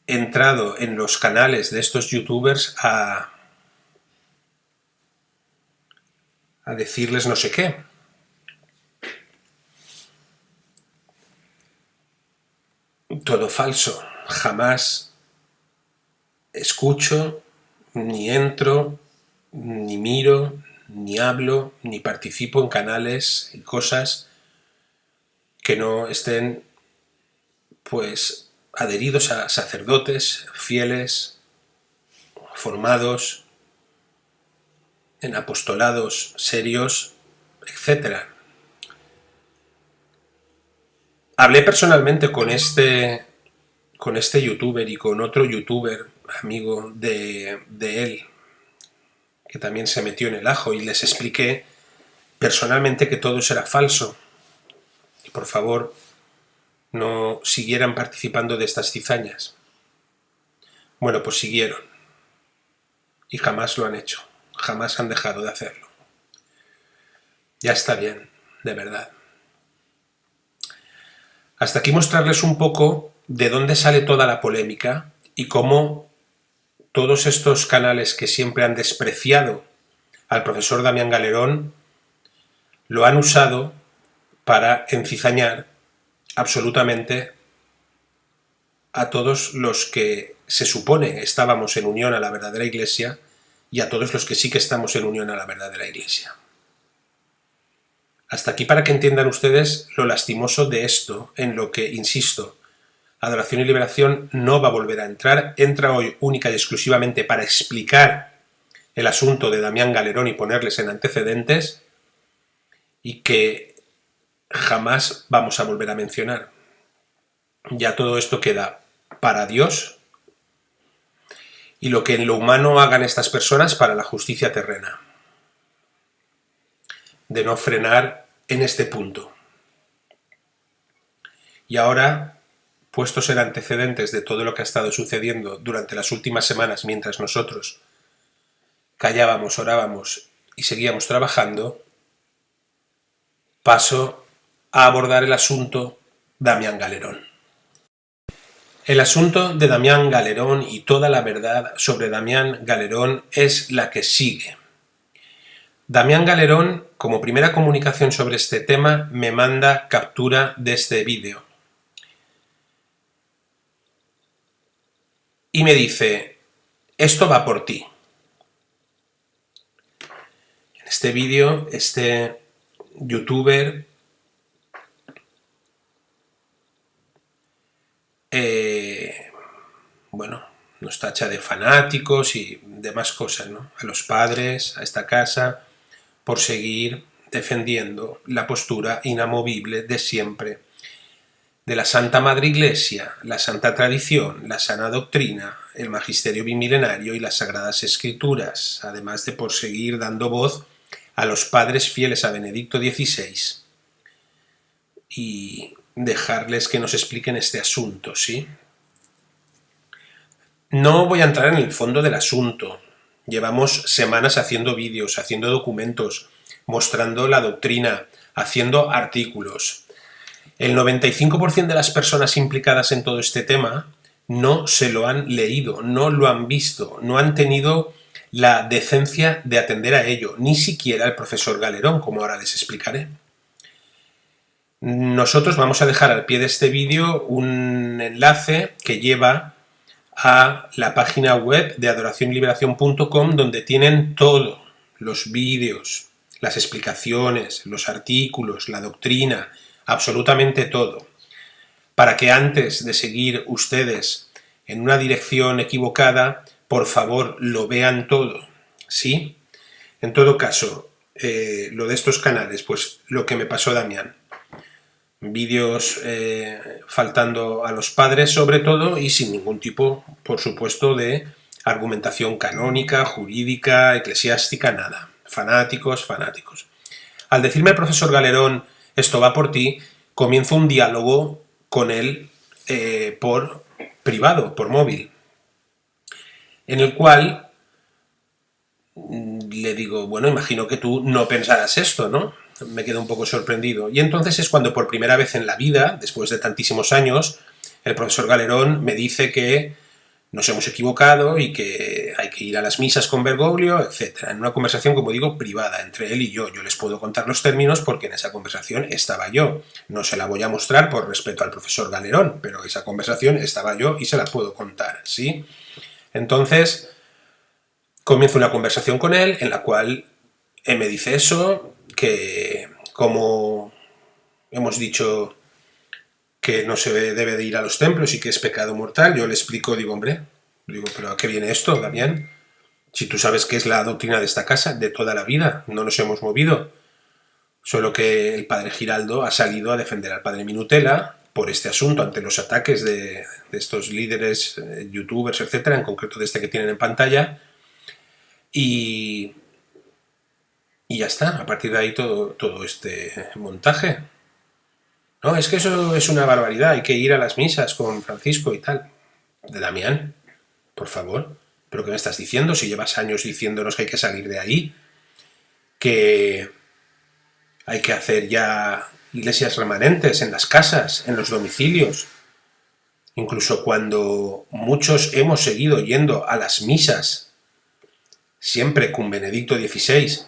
A: entrado en los canales de estos youtubers a decirles no sé qué. Todo falso. Jamás escucho, ni entro, ni miro, ni hablo, ni participo en canales y cosas que no estén, pues, adheridos a sacerdotes fieles, formados en apostolados serios, etc. Hablé personalmente con este youtuber y con otro youtuber amigo de él, que también se metió en el ajo, y les expliqué personalmente que todo eso era falso. Y por favor, no siguieran participando de estas cizañas. Bueno, pues siguieron. Y jamás lo han hecho. Jamás han dejado de hacerlo. Ya está bien, de verdad. Hasta aquí mostrarles un poco de dónde sale toda la polémica y cómo todos estos canales que siempre han despreciado al profesor Damián Galerón lo han usado para encizañar absolutamente a todos los que se supone estábamos en unión a la verdadera Iglesia y a todos los que sí que estamos en unión a la verdadera Iglesia. Hasta aquí para que entiendan ustedes lo lastimoso de esto, en lo que, insisto, Adoración y Liberación no va a volver a entrar. Entra hoy única y exclusivamente para explicar el asunto de Damián Galerón y ponerles en antecedentes, y que jamás vamos a volver a mencionar. Ya todo esto queda para Dios y lo que en lo humano hagan estas personas para la justicia terrena. De no frenar en este punto. Y ahora, puestos en antecedentes de todo lo que ha estado sucediendo durante las últimas semanas mientras nosotros callábamos, orábamos y seguíamos trabajando, paso a abordar el asunto Damián Galerón. El asunto de Damián Galerón y toda la verdad sobre Damián Galerón es la que sigue. Damián Galerón, como primera comunicación sobre este tema, me manda captura de este vídeo. Y me dice, esto va por ti. En este vídeo, este youtuber bueno, nos tacha de fanáticos y demás cosas, ¿no? A los padres, a esta casa, por seguir defendiendo la postura inamovible de siempre de la Santa Madre Iglesia, la Santa Tradición, la sana doctrina, el magisterio bimilenario y las Sagradas Escrituras, además de por seguir dando voz a los padres fieles a Benedicto XVI y dejarles que nos expliquen este asunto, ¿sí? No voy a entrar en el fondo del asunto. Llevamos semanas haciendo vídeos, haciendo documentos, mostrando la doctrina, haciendo artículos. El 95% de las personas implicadas en todo este tema no se lo han leído, no lo han visto, no han tenido la decencia de atender a ello, ni siquiera el profesor Galerón, como ahora les explicaré. Nosotros vamos a dejar al pie de este vídeo un enlace que lleva a la página web de adoracionnyliberacion.com, donde tienen todos los vídeos, las explicaciones, los artículos, la doctrina, absolutamente todo, para que antes de seguir ustedes en una dirección equivocada, por favor, lo vean todo, ¿sí? En todo caso, lo de estos canales, pues lo que me pasó Damián. Vídeos faltando a los padres sobre todo y sin ningún tipo, por supuesto, de argumentación canónica, jurídica, eclesiástica, nada. Fanáticos, fanáticos. Al decirme el profesor Galerón, esto va por ti, comienzo un diálogo con él por privado, por móvil, en el cual le digo, bueno, imagino que tú no pensarás esto, ¿no? Me quedo un poco sorprendido. Y entonces es cuando por primera vez en la vida, después de tantísimos años, el profesor Galerón me dice que nos hemos equivocado y que hay que ir a las misas con Bergoglio, etc. En una conversación, como digo, privada entre él y yo. Yo les puedo contar los términos porque en esa conversación estaba yo. No se la voy a mostrar por respeto al profesor Galerón, pero esa conversación estaba yo y se la puedo contar, ¿sí? Entonces, comienzo una conversación con él en la cual él me dice eso, que como hemos dicho que no se debe de ir a los templos y que es pecado mortal, yo le explico, digo, hombre, digo, pero ¿a qué viene esto, Damián? Si tú sabes que es la doctrina de esta casa, de toda la vida, no nos hemos movido. Solo que el padre Giraldo ha salido a defender al padre Minutela por este asunto, ante los ataques de estos líderes, youtubers, etcétera, en concreto de este que tienen en pantalla, y ya está, a partir de ahí todo este montaje. No, es que eso es una barbaridad, hay que ir a las misas con Francisco y tal. De Damián, por favor, ¿pero qué me estás diciendo? Si llevas años diciéndonos que hay que salir de ahí, que hay que hacer ya iglesias remanentes en las casas, en los domicilios. Incluso cuando muchos hemos seguido yendo a las misas, siempre con Benedicto XVI,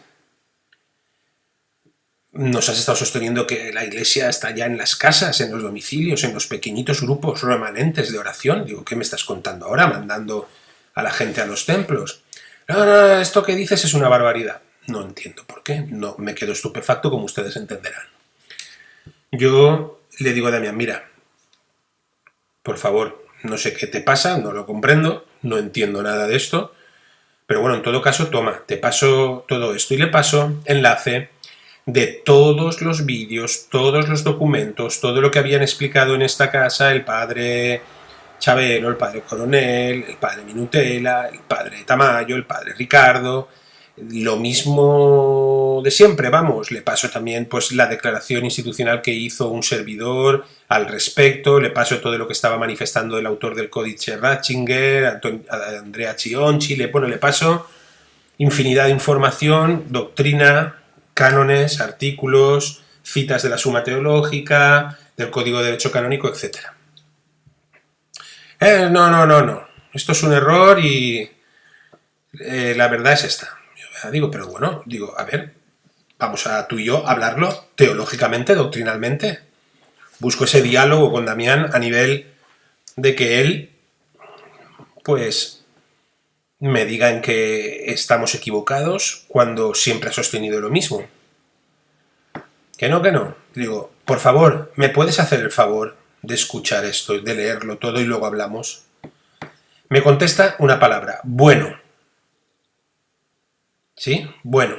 A: nos has estado sosteniendo que la iglesia está ya en las casas, en los domicilios, en los pequeñitos grupos remanentes de oración. Digo, ¿qué me estás contando ahora? Mandando a la gente a los templos. No, esto que dices es una barbaridad. No entiendo por qué. No, me quedo estupefacto, como ustedes entenderán. Yo le digo a Damián, mira, por favor, no sé qué te pasa, no lo comprendo, no entiendo nada de esto, pero bueno, en todo caso, toma, te paso todo esto y le paso enlace de todos los vídeos, todos los documentos, todo lo que habían explicado en esta casa el padre Chabelo, el padre Coronel, el padre Minutela, el padre Tamayo, el padre Ricardo, lo mismo de siempre, vamos. Le paso también pues la declaración institucional que hizo un servidor al respecto, le paso todo lo que estaba manifestando el autor del Códice Ratzinger, Andrea Chionchi, le paso infinidad de información, doctrina, cánones, artículos, citas de la Suma Teológica, del Código de Derecho Canónico, etc. No. Esto es un error y la verdad es esta. Yo digo, pero bueno, digo, a ver, vamos a tú y yo hablarlo teológicamente, doctrinalmente. Busco ese diálogo con Damián a nivel de que él, pues, me diga en que estamos equivocados cuando siempre ha sostenido lo mismo. Que no. Digo, por favor, ¿me puedes hacer el favor de escuchar esto, de leerlo todo y luego hablamos? Me contesta una palabra, bueno. ¿Sí? Bueno.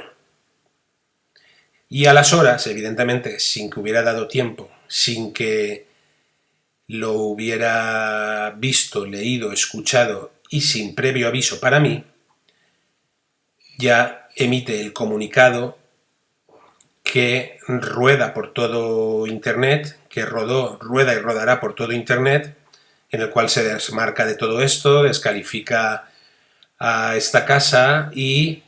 A: Y a las horas, evidentemente, sin que hubiera dado tiempo, sin que lo hubiera visto, leído, escuchado y sin previo aviso para mí, ya emite el comunicado que rueda por todo Internet, que rueda y rodará por todo Internet, en el cual se desmarca de todo esto, descalifica a esta casa y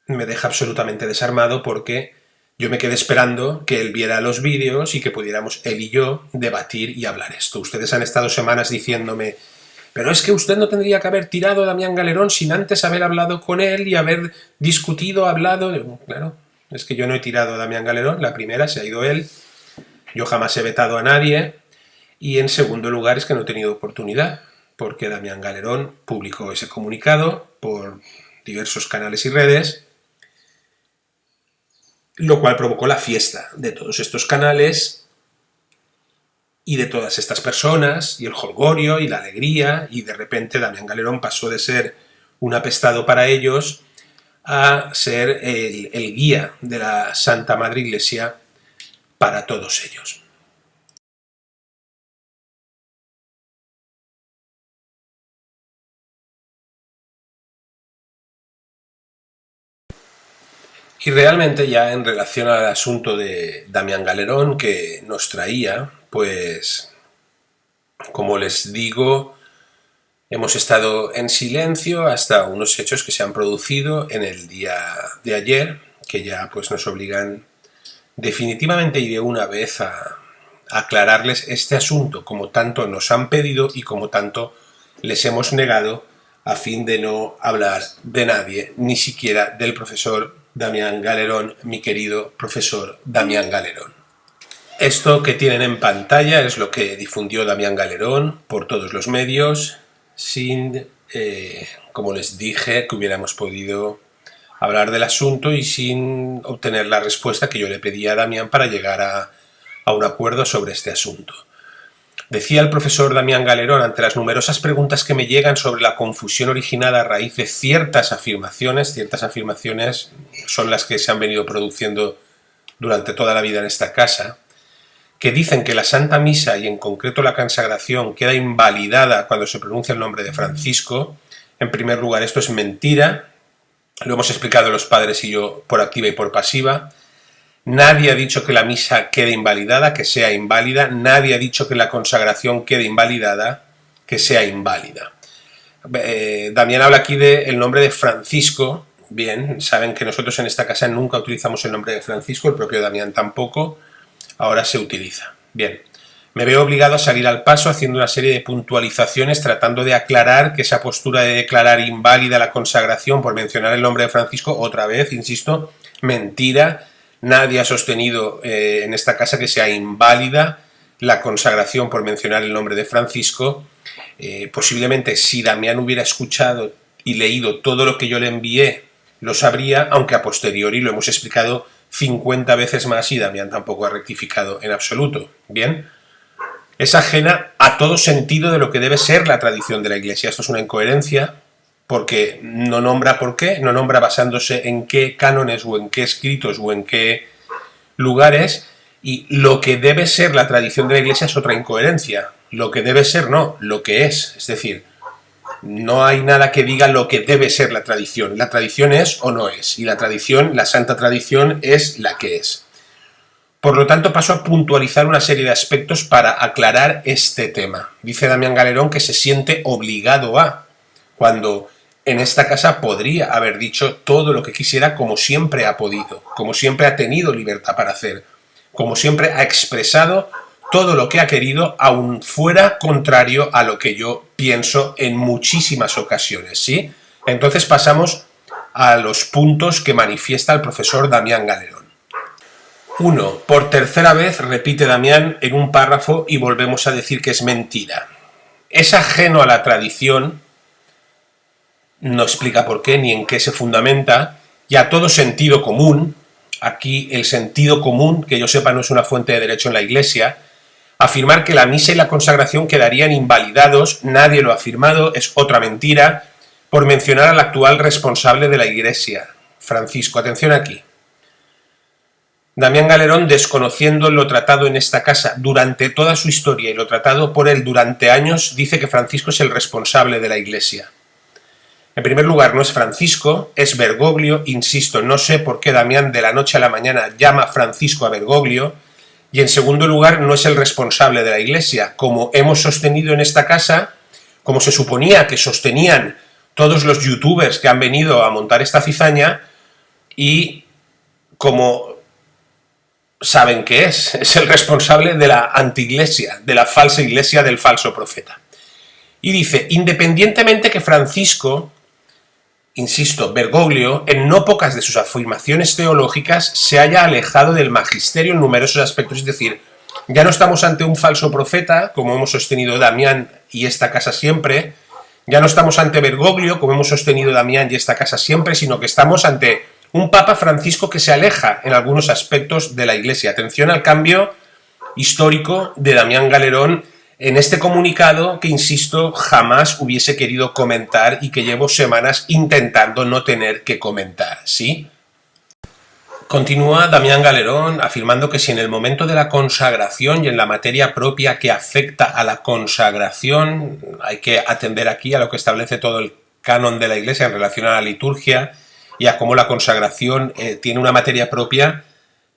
A: me deja absolutamente desarmado porque yo me quedé esperando que él viera los vídeos y que pudiéramos él y yo debatir y hablar esto. Ustedes han estado semanas diciéndome, pero es que usted no tendría que haber tirado a Damián Galerón sin antes haber hablado con él y haber discutido, hablado. Claro, es que yo no he tirado a Damián Galerón, la primera se ha ido él, yo jamás he vetado a nadie, y en segundo lugar es que no he tenido oportunidad, porque Damián Galerón publicó ese comunicado por diversos canales y redes, lo cual provocó la fiesta de todos estos canales y de todas estas personas, y el jolgorio y la alegría, y de repente Damián Galerón pasó de ser un apestado para ellos a ser el guía de la Santa Madre Iglesia para todos ellos. Y realmente ya en relación al asunto de Damián Galerón que nos traía, pues como les digo, hemos estado en silencio hasta unos hechos que se han producido en el día de ayer, que ya pues nos obligan definitivamente y de una vez a aclararles este asunto, como tanto nos han pedido y como tanto les hemos negado, a fin de no hablar de nadie, ni siquiera del profesor Damián Galerón, mi querido profesor Damián Galerón. Esto que tienen en pantalla es lo que difundió Damián Galerón por todos los medios, sin, como les dije, que hubiéramos podido hablar del asunto y sin obtener la respuesta que yo le pedí a Damián para llegar a un acuerdo sobre este asunto. Decía el profesor Damián Galerón, ante las numerosas preguntas que me llegan sobre la confusión originada a raíz de ciertas afirmaciones son las que se han venido produciendo durante toda la vida en esta casa, que dicen que la Santa Misa y en concreto la consagración queda invalidada cuando se pronuncia el nombre de Francisco. En primer lugar, esto es mentira, lo hemos explicado los padres y yo por activa y por pasiva. Nadie ha dicho que la misa quede invalidada, que sea inválida. Nadie ha dicho que la consagración quede invalidada, que sea inválida. Damián habla aquí del nombre de Francisco. Bien, saben que nosotros en esta casa nunca utilizamos el nombre de Francisco, el propio Damián tampoco. Ahora se utiliza. Bien, me veo obligado a salir al paso haciendo una serie de puntualizaciones tratando de aclarar que esa postura de declarar inválida la consagración por mencionar el nombre de Francisco, otra vez, insisto, mentira. Nadie ha sostenido en esta casa que sea inválida la consagración por mencionar el nombre de Francisco. Posiblemente si Damián hubiera escuchado y leído todo lo que yo le envié, lo sabría, aunque a posteriori lo hemos explicado 50 veces más y Damián tampoco ha rectificado en absoluto. Bien, es ajena a todo sentido de lo que debe ser la tradición de la Iglesia. Esto es una incoherencia, porque no nombra por qué, no nombra basándose en qué cánones o en qué escritos o en qué lugares, y lo que debe ser la tradición de la Iglesia es otra incoherencia. Lo que debe ser no, lo que es decir, no hay nada que diga lo que debe ser la tradición es o no es, y la tradición, la santa tradición es la que es. Por lo tanto, paso a puntualizar una serie de aspectos para aclarar este tema. Dice Damián Galerón que se siente obligado a, cuando en esta casa podría haber dicho todo lo que quisiera como siempre ha podido, como siempre ha tenido libertad para hacer, como siempre ha expresado todo lo que ha querido, aun fuera contrario a lo que yo pienso en muchísimas ocasiones, ¿sí? Entonces pasamos a los puntos que manifiesta el profesor Damián Galerón. 1. Por tercera vez repite Damián en un párrafo y volvemos a decir que es mentira. Es ajeno a la tradición, no explica por qué ni en qué se fundamenta, y a todo sentido común. Aquí el sentido común, que yo sepa, no es una fuente de derecho en la Iglesia. Afirmar que la misa y la consagración quedarían invalidados, nadie lo ha afirmado, es otra mentira, por mencionar al actual responsable de la Iglesia, Francisco. Atención aquí. Damián Galerón, desconociendo lo tratado en esta casa durante toda su historia y lo tratado por él durante años, dice que Francisco es el responsable de la Iglesia. En primer lugar, no es Francisco, es Bergoglio. Insisto, no sé por qué Damián de la noche a la mañana llama Francisco a Bergoglio. Y en segundo lugar, no es el responsable de la Iglesia. Como hemos sostenido en esta casa, como se suponía que sostenían todos los youtubers que han venido a montar esta cizaña, y como saben que es el responsable de la antiiglesia, de la falsa iglesia del falso profeta. Y dice, independientemente que Francisco, insisto, Bergoglio, en no pocas de sus afirmaciones teológicas se haya alejado del magisterio en numerosos aspectos, es decir, ya no estamos ante un falso profeta, como hemos sostenido Damián y esta casa siempre, ya no estamos ante Bergoglio, como hemos sostenido Damián y esta casa siempre, sino que estamos ante Un Papa Francisco que se aleja en algunos aspectos de la Iglesia. Atención al cambio histórico de Damián Galerón en este comunicado que, insisto, jamás hubiese querido comentar y que llevo semanas intentando no tener que comentar, ¿sí? Continúa Damián Galerón afirmando que si en el momento de la consagración y en la materia propia que afecta a la consagración, hay que atender aquí a lo que establece todo el canon de la Iglesia en relación a la liturgia y a cómo la consagración tiene una materia propia,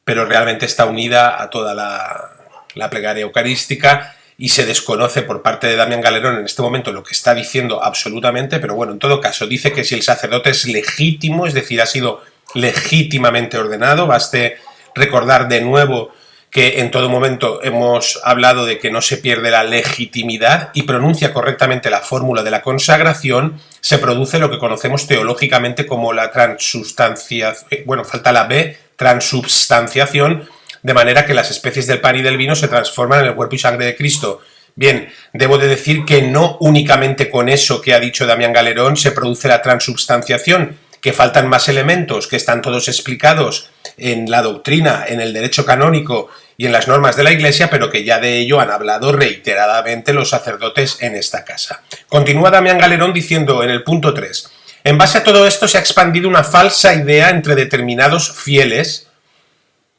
A: pero realmente está unida a toda la plegaria eucarística, y se desconoce por parte de Damián Galerón en este momento lo que está diciendo absolutamente, pero bueno, en todo caso, dice que si el sacerdote es legítimo, es decir, ha sido legítimamente ordenado, baste recordar de nuevo que en todo momento hemos hablado de que no se pierde la legitimidad y pronuncia correctamente la fórmula de la consagración, se produce lo que conocemos teológicamente como la transubstanciación, bueno, falta la B, transubstanciación, de manera que las especies del pan y del vino se transforman en el cuerpo y sangre de Cristo. Bien, debo de decir que no únicamente con eso que ha dicho Damián Galerón se produce la transubstanciación, que faltan más elementos, que están todos explicados en la doctrina, en el derecho canónico y en las normas de la Iglesia, pero que ya de ello han hablado reiteradamente los sacerdotes en esta casa. Continúa Damián Galerón diciendo en el punto 3, en base a todo esto se ha expandido una falsa idea entre determinados fieles,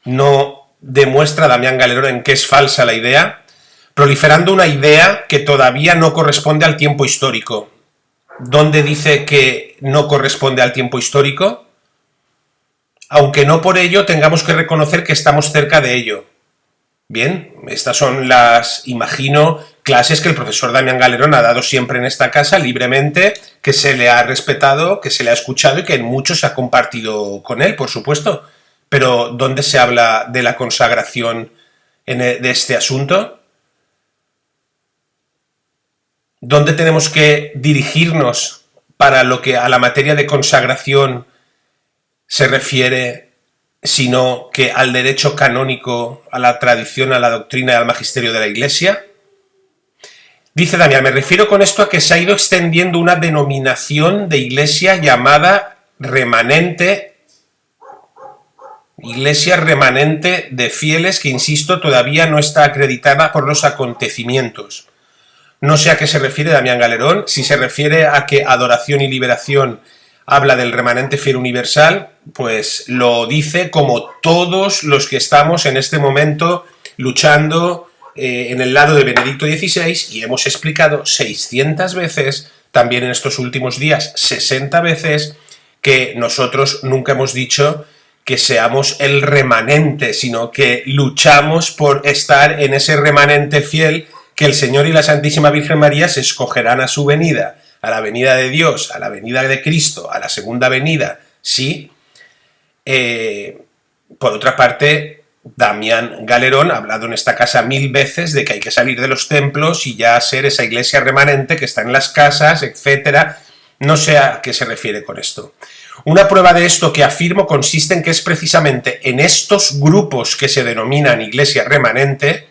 A: no demuestra Damián Galerón en qué es falsa la idea, proliferando una idea que todavía no corresponde al tiempo histórico. ¿Dónde dice que no corresponde al tiempo histórico? Aunque no por ello tengamos que reconocer que estamos cerca de ello. Bien, estas son las, imagino, clases que el profesor Damián Galerón ha dado siempre en esta casa libremente, que se le ha respetado, que se le ha escuchado y que en muchos se ha compartido con él, por supuesto. Pero ¿dónde se habla de la consagración de este asunto? ¿Dónde tenemos que dirigirnos para lo que a la materia de consagración se refiere, sino que al derecho canónico, a la tradición, a la doctrina y al magisterio de la Iglesia? Dice Damián, me refiero con esto a que se ha ido extendiendo una denominación de iglesia llamada remanente, iglesia remanente de fieles que, insisto, todavía no está acreditada por los acontecimientos. No sé a qué se refiere Damián Galerón, si se refiere a que Adoración y Liberación habla del remanente fiel universal, pues lo dice como todos los que estamos en este momento luchando en el lado de Benedicto XVI, y hemos explicado 600 veces, también en estos últimos días 60 veces, que nosotros nunca hemos dicho que seamos el remanente, sino que luchamos por estar en ese remanente fiel que el Señor y la Santísima Virgen María se escogerán a su venida, a la venida de Dios, a la venida de Cristo, a la segunda venida, sí. Por otra parte, Damián Galerón ha hablado en esta casa 1000 veces de que hay que salir de los templos y ya ser esa iglesia remanente que está en las casas, etcétera. No sé a qué se refiere con esto. Una prueba de esto que afirmo consiste en que es precisamente en estos grupos que se denominan iglesia remanente.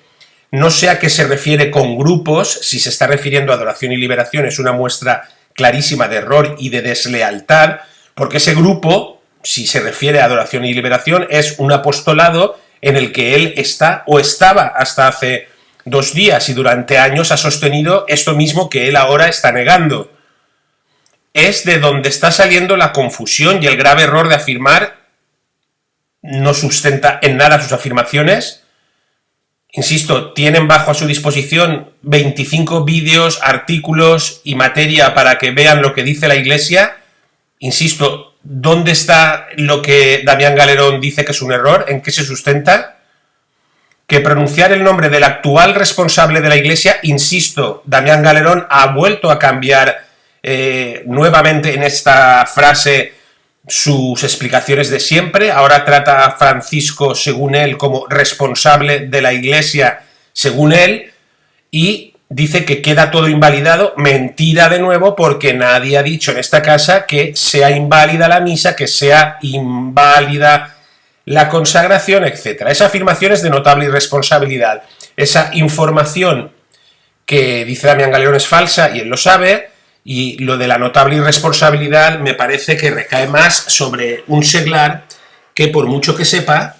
A: No sé a qué se refiere con grupos, si se está refiriendo a Adoración y Liberación es una muestra clarísima de error y de deslealtad, porque ese grupo, si se refiere a Adoración y Liberación, es un apostolado en el que él está o estaba hasta hace 2 días y durante años ha sostenido esto mismo que él ahora está negando. Es de donde está saliendo la confusión y el grave error de afirmar, no sustenta en nada sus afirmaciones. Insisto, tienen bajo a su disposición 25 vídeos, artículos y materia para que vean lo que dice la Iglesia. Insisto, ¿dónde está lo que Damián Galerón dice que es un error? ¿En qué se sustenta? Que pronunciar el nombre del actual responsable de la Iglesia, insisto, Damián Galerón ha vuelto a cambiar nuevamente en esta frase sus explicaciones de siempre. Ahora trata a Francisco, según él, como responsable de la Iglesia, según él, y dice que queda todo invalidado. Mentira de nuevo, porque nadie ha dicho en esta casa que sea inválida la misa, que sea inválida la consagración, etc. Esa afirmación es de notable irresponsabilidad. Esa información que dice Damián Galerón es falsa, y él lo sabe, Y lo de la notable irresponsabilidad me parece que recae más sobre un seglar que, por mucho que sepa,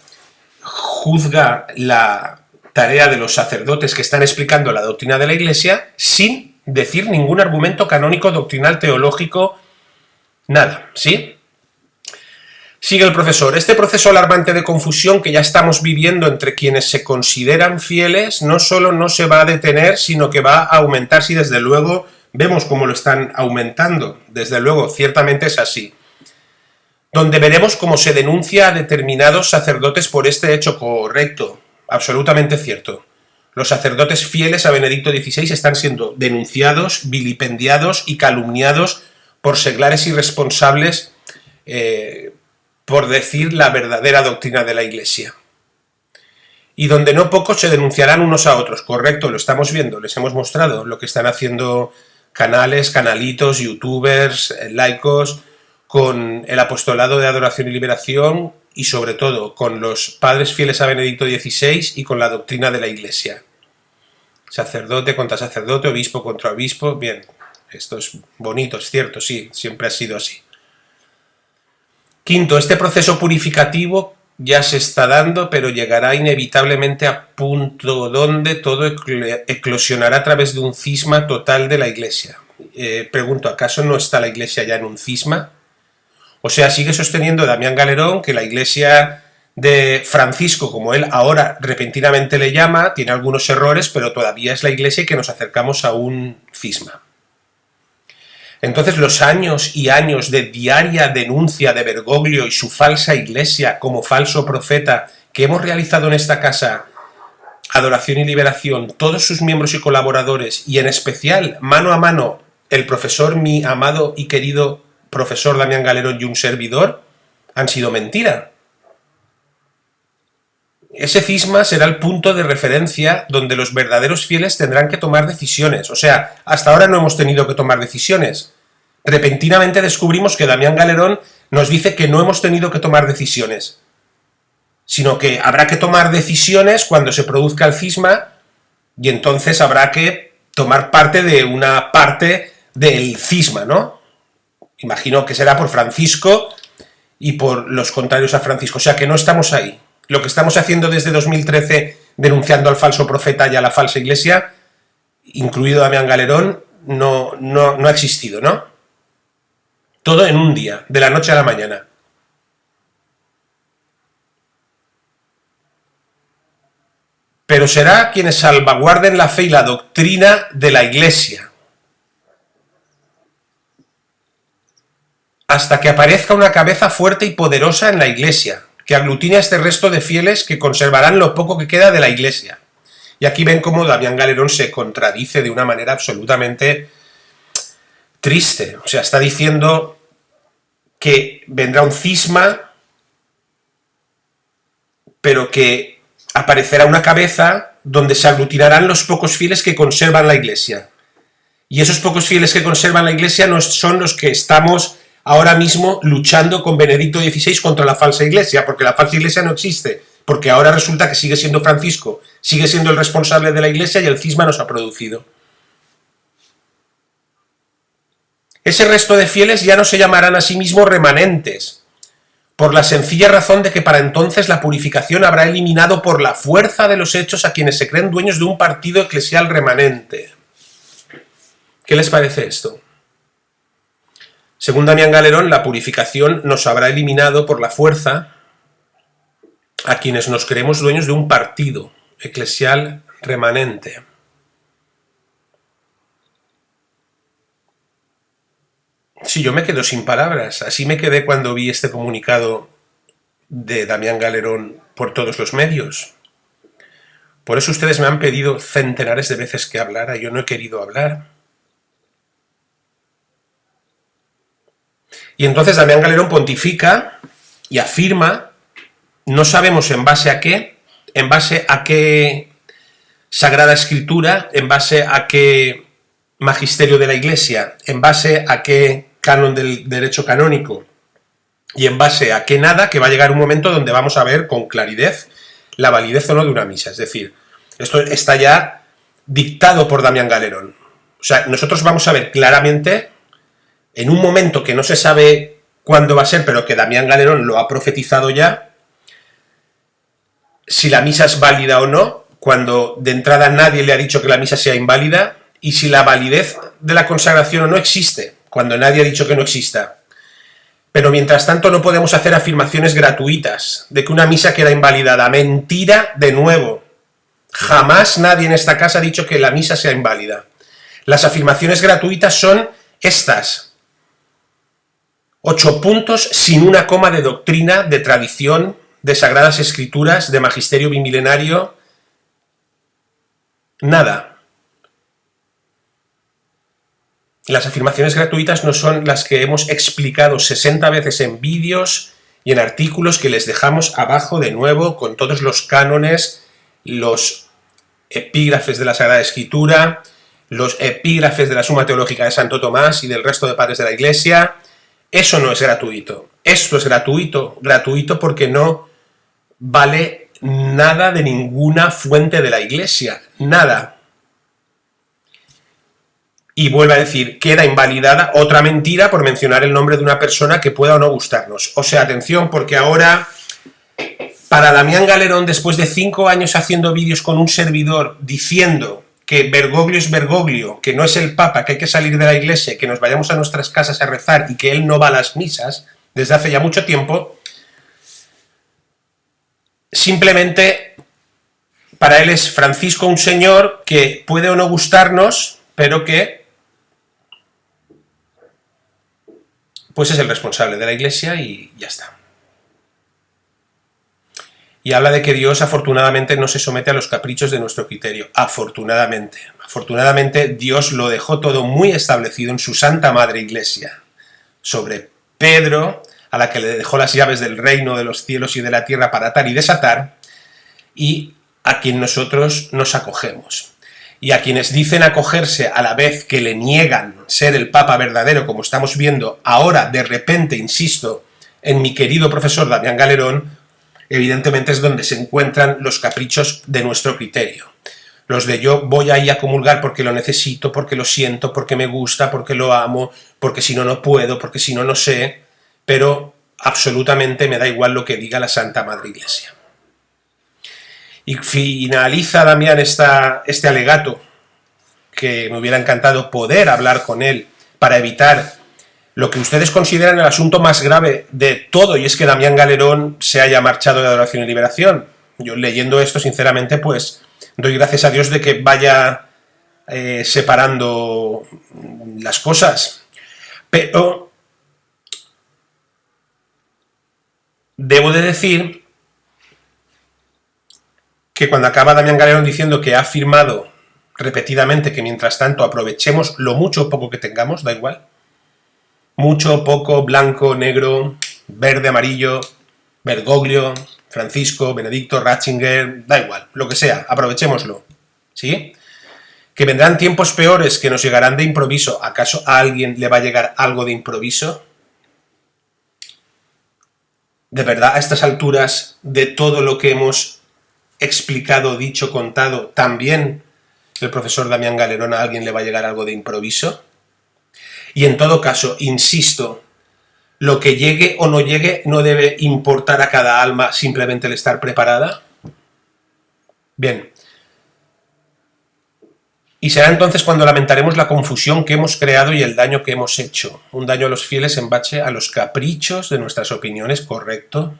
A: juzga la tarea de los sacerdotes que están explicando la doctrina de la Iglesia sin decir ningún argumento canónico, doctrinal, teológico, nada, ¿sí? Sigue el profesor. Este proceso alarmante de confusión que ya estamos viviendo entre quienes se consideran fieles no solo no se va a detener, sino que va a aumentar, si desde luego vemos cómo lo están aumentando. Desde luego, ciertamente es así. Donde veremos cómo se denuncia a determinados sacerdotes por este hecho. Correcto, absolutamente cierto. Los sacerdotes fieles a Benedicto XVI están siendo denunciados, vilipendiados y calumniados por seglares irresponsables por decir la verdadera doctrina de la Iglesia. Y donde no pocos se denunciarán unos a otros. Correcto, lo estamos viendo, les hemos mostrado lo que están haciendo canales, canalitos, youtubers, laicos, con el apostolado de adoración y liberación y sobre todo con los padres fieles a Benedicto XVI y con la doctrina de la Iglesia. Sacerdote contra sacerdote, obispo contra obispo, bien, esto es bonito, es cierto, sí, siempre ha sido así. Quinto, este proceso purificativo ya se está dando, pero llegará inevitablemente a punto donde todo eclosionará a través de un cisma total de la Iglesia. Pregunto, ¿acaso no está la Iglesia ya en un cisma? O sea, sigue sosteniendo Damián Galerón que la Iglesia de Francisco, como él ahora repentinamente le llama, tiene algunos errores, pero todavía es la Iglesia y que nos acercamos a un cisma. Entonces los años y años de diaria denuncia de Bergoglio y su falsa Iglesia como falso profeta que hemos realizado en esta casa, Adoración y Liberación, todos sus miembros y colaboradores, y en especial, mano a mano, el profesor, mi amado y querido profesor Damián Galerón y un servidor, han sido mentira. Ese cisma será el punto de referencia donde los verdaderos fieles tendrán que tomar decisiones. O sea, hasta ahora no hemos tenido que tomar decisiones. Repentinamente descubrimos que Damián Galerón nos dice que no hemos tenido que tomar decisiones, sino que habrá que tomar decisiones cuando se produzca el cisma y entonces habrá que tomar parte de una parte del cisma, ¿no? Imagino que será por Francisco y por los contrarios a Francisco, o sea que no estamos ahí. Lo que estamos haciendo desde 2013 denunciando al falso profeta y a la falsa Iglesia, incluido Damián Galerón, no ha existido, ¿no? Todo en un día, de la noche a la mañana. Pero será quienes salvaguarden la fe y la doctrina de la Iglesia, hasta que aparezca una cabeza fuerte y poderosa en la Iglesia, que aglutine a este resto de fieles que conservarán lo poco que queda de la Iglesia. Y aquí ven cómo Damián Galerón se contradice de una manera absolutamente triste. O sea, está diciendo que vendrá un cisma, pero que aparecerá una cabeza donde se aglutinarán los pocos fieles que conservan la Iglesia. Y esos pocos fieles que conservan la Iglesia no son los que estamos ahora mismo luchando con Benedicto XVI contra la falsa Iglesia, porque la falsa Iglesia no existe, porque ahora resulta que sigue siendo Francisco, sigue siendo el responsable de la Iglesia y el cisma nos ha producido. Ese resto de fieles ya no se llamarán a sí mismos remanentes, por la sencilla razón de que para entonces la purificación habrá eliminado por la fuerza de los hechos a quienes se creen dueños de un partido eclesial remanente. ¿Qué les parece esto? Según Damián Galerón, la purificación nos habrá eliminado por la fuerza a quienes nos creemos dueños de un partido eclesial remanente. Sí, yo me quedo sin palabras. Así me quedé cuando vi este comunicado de Damián Galerón por todos los medios. Por eso ustedes me han pedido centenares de veces que hablara. Yo no he querido hablar. Y entonces Damián Galerón pontifica y afirma, no sabemos en base a qué Sagrada Escritura, en base a qué magisterio de la Iglesia, en base a qué canon del derecho canónico y en base a qué nada, que va a llegar un momento donde vamos a ver con claridad la validez o no de una misa. Es decir, esto está ya dictado por Damián Galerón. O sea, nosotros vamos a ver claramente en un momento que no se sabe cuándo va a ser, pero que Damián Galerón lo ha profetizado ya, si la misa es válida o no, cuando de entrada nadie le ha dicho que la misa sea inválida, y si la validez de la consagración o no existe, cuando nadie ha dicho que no exista. Pero mientras tanto no podemos hacer afirmaciones gratuitas de que una misa queda invalidada. Mentira de nuevo. Jamás nadie en esta casa ha dicho que la misa sea inválida. Las afirmaciones gratuitas son estas. 8 puntos sin una coma de doctrina, de tradición, de sagradas escrituras, de magisterio bimilenario. Nada. Las afirmaciones gratuitas no son las que hemos explicado 60 veces en vídeos y en artículos que les dejamos abajo de nuevo con todos los cánones, los epígrafes de la Sagrada Escritura, los epígrafes de la Suma Teológica de Santo Tomás y del resto de padres de la Iglesia. Eso no es gratuito. Esto es gratuito porque no vale nada de ninguna fuente de la Iglesia. Nada. Y vuelve a decir, queda invalidada otra mentira por mencionar el nombre de una persona que pueda o no gustarnos. O sea, atención, porque ahora, para Damián Galerón, después de 5 años haciendo vídeos con un servidor diciendo que Bergoglio es Bergoglio, que no es el Papa, que hay que salir de la Iglesia, que nos vayamos a nuestras casas a rezar y que él no va a las misas, desde hace ya mucho tiempo, simplemente para él es Francisco un señor que puede o no gustarnos, pero que pues es el responsable de la Iglesia y ya está. Y habla de que Dios afortunadamente no se somete a los caprichos de nuestro criterio. Afortunadamente. Afortunadamente Dios lo dejó todo muy establecido en su Santa Madre Iglesia. Sobre Pedro, a la que le dejó las llaves del reino de los cielos y de la tierra para atar y desatar, y a quien nosotros nos acogemos. Y a quienes dicen acogerse a la vez que le niegan ser el Papa verdadero, como estamos viendo ahora, de repente, insisto, en mi querido profesor Damián Galerón, evidentemente es donde se encuentran los caprichos de nuestro criterio. Los de yo voy ahí a comulgar porque lo necesito, porque lo siento, porque me gusta, porque lo amo, porque si no, no puedo, porque si no, no sé, pero absolutamente me da igual lo que diga la Santa Madre Iglesia. Y finaliza Damián este alegato, que me hubiera encantado poder hablar con él para evitar lo que ustedes consideran el asunto más grave de todo, y es que Damián Galerón se haya marchado de Adoración y Liberación. Yo leyendo esto, sinceramente, pues doy gracias a Dios de que vaya separando las cosas. Pero debo de decir que cuando acaba Damián Galerón diciendo que ha afirmado repetidamente que mientras tanto aprovechemos lo mucho o poco que tengamos, da igual, mucho, poco, blanco, negro, verde, amarillo, Bergoglio, Francisco, Benedicto, Ratzinger, da igual, lo que sea, aprovechémoslo, ¿sí? Que vendrán tiempos peores que nos llegarán de improviso. ¿Acaso a alguien le va a llegar algo de improviso? De verdad, a estas alturas de todo lo que hemos explicado, dicho, contado, también el profesor Damián Galerón a alguien le va a llegar algo de improviso. Y en todo caso, insisto, lo que llegue o no llegue no debe importar a cada alma simplemente el estar preparada. Bien. Y será entonces cuando lamentaremos la confusión que hemos creado y el daño que hemos hecho. Un daño a los fieles en base a los caprichos de nuestras opiniones, ¿correcto?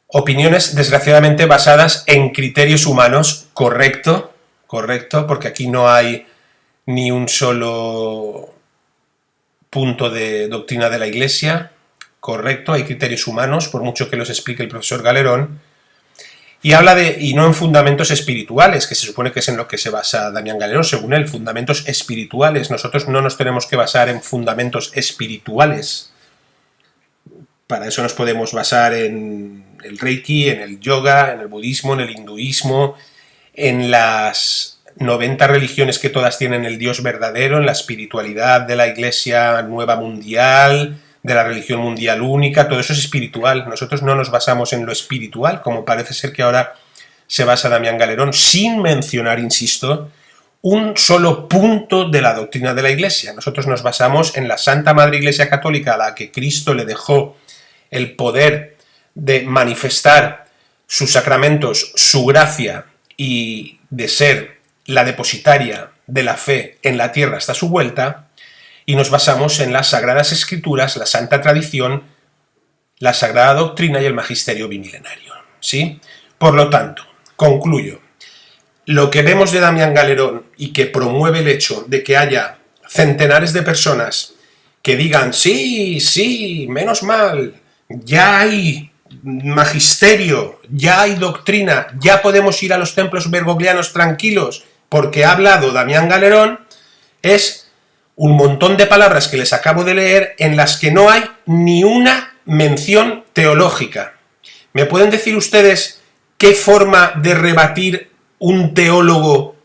A: Opiniones desgraciadamente basadas en criterios humanos, ¿correcto? Correcto, porque aquí no hay ni un solo punto de doctrina de la Iglesia, correcto, hay criterios humanos, por mucho que los explique el profesor Galerón, y habla de, y no en fundamentos espirituales, que se supone que es en lo que se basa Damián Galerón, según él, fundamentos espirituales. Nosotros no nos tenemos que basar en fundamentos espirituales. Para eso nos podemos basar en el Reiki, en el yoga, en el budismo, en el hinduismo, en las 90 religiones que todas tienen el Dios verdadero, en la espiritualidad de la Iglesia Nueva Mundial, de la religión mundial única, todo eso es espiritual. Nosotros no nos basamos en lo espiritual, como parece ser que ahora se basa Damián Galerón, sin mencionar, insisto, un solo punto de la doctrina de la Iglesia. Nosotros nos basamos en la Santa Madre Iglesia Católica, a la que Cristo le dejó el poder de manifestar sus sacramentos, su gracia y de ser la depositaria de la fe en la tierra hasta su vuelta, y nos basamos en las Sagradas Escrituras, la Santa Tradición, la Sagrada Doctrina y el Magisterio Bimilenario, ¿sí? Por lo tanto, concluyo. Lo que vemos de Damián Galerón y que promueve el hecho de que haya centenares de personas que digan sí, sí, menos mal, ya hay magisterio, ya hay doctrina, ya podemos ir a los templos bergoglianos tranquilos porque ha hablado Damián Galerón, es un montón de palabras que les acabo de leer en las que no hay ni una mención teológica. ¿Me pueden decir ustedes qué forma de rebatir un teólogo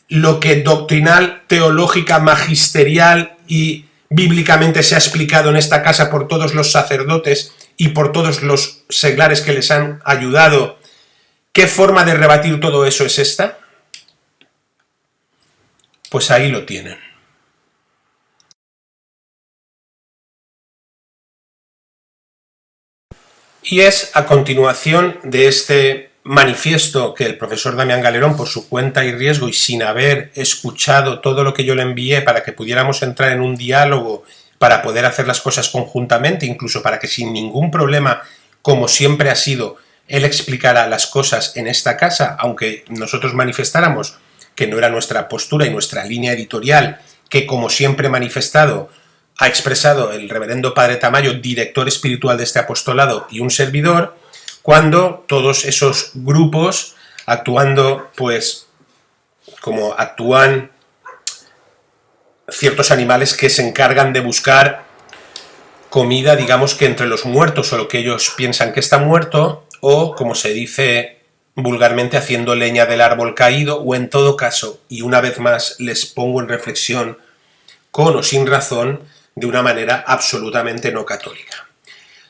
A: lo que doctrinal, teológica, magisterial y bíblicamente se ha explicado en esta casa por todos los sacerdotes y por todos los seglares que les han ayudado? ¿Qué forma de rebatir todo eso es esta? Pues ahí lo tienen. Y es a continuación de este manifiesto que el profesor Damián Galerón, por su cuenta y riesgo y sin haber escuchado todo lo que yo le envié para que pudiéramos entrar en un diálogo, para poder hacer las cosas conjuntamente, incluso para que sin ningún problema, como siempre ha sido, él explicara las cosas en esta casa, aunque nosotros manifestáramos que no era nuestra postura y nuestra línea editorial, que como siempre he manifestado, ha expresado el reverendo padre Tamayo, director espiritual de este apostolado y un servidor, cuando todos esos grupos, actuando pues como actúan ciertos animales que se encargan de buscar comida, digamos que entre los muertos, o lo que ellos piensan que está muerto, o como se dice vulgarmente, haciendo leña del árbol caído, o en todo caso, y una vez más les pongo en reflexión, con o sin razón, de una manera absolutamente no católica.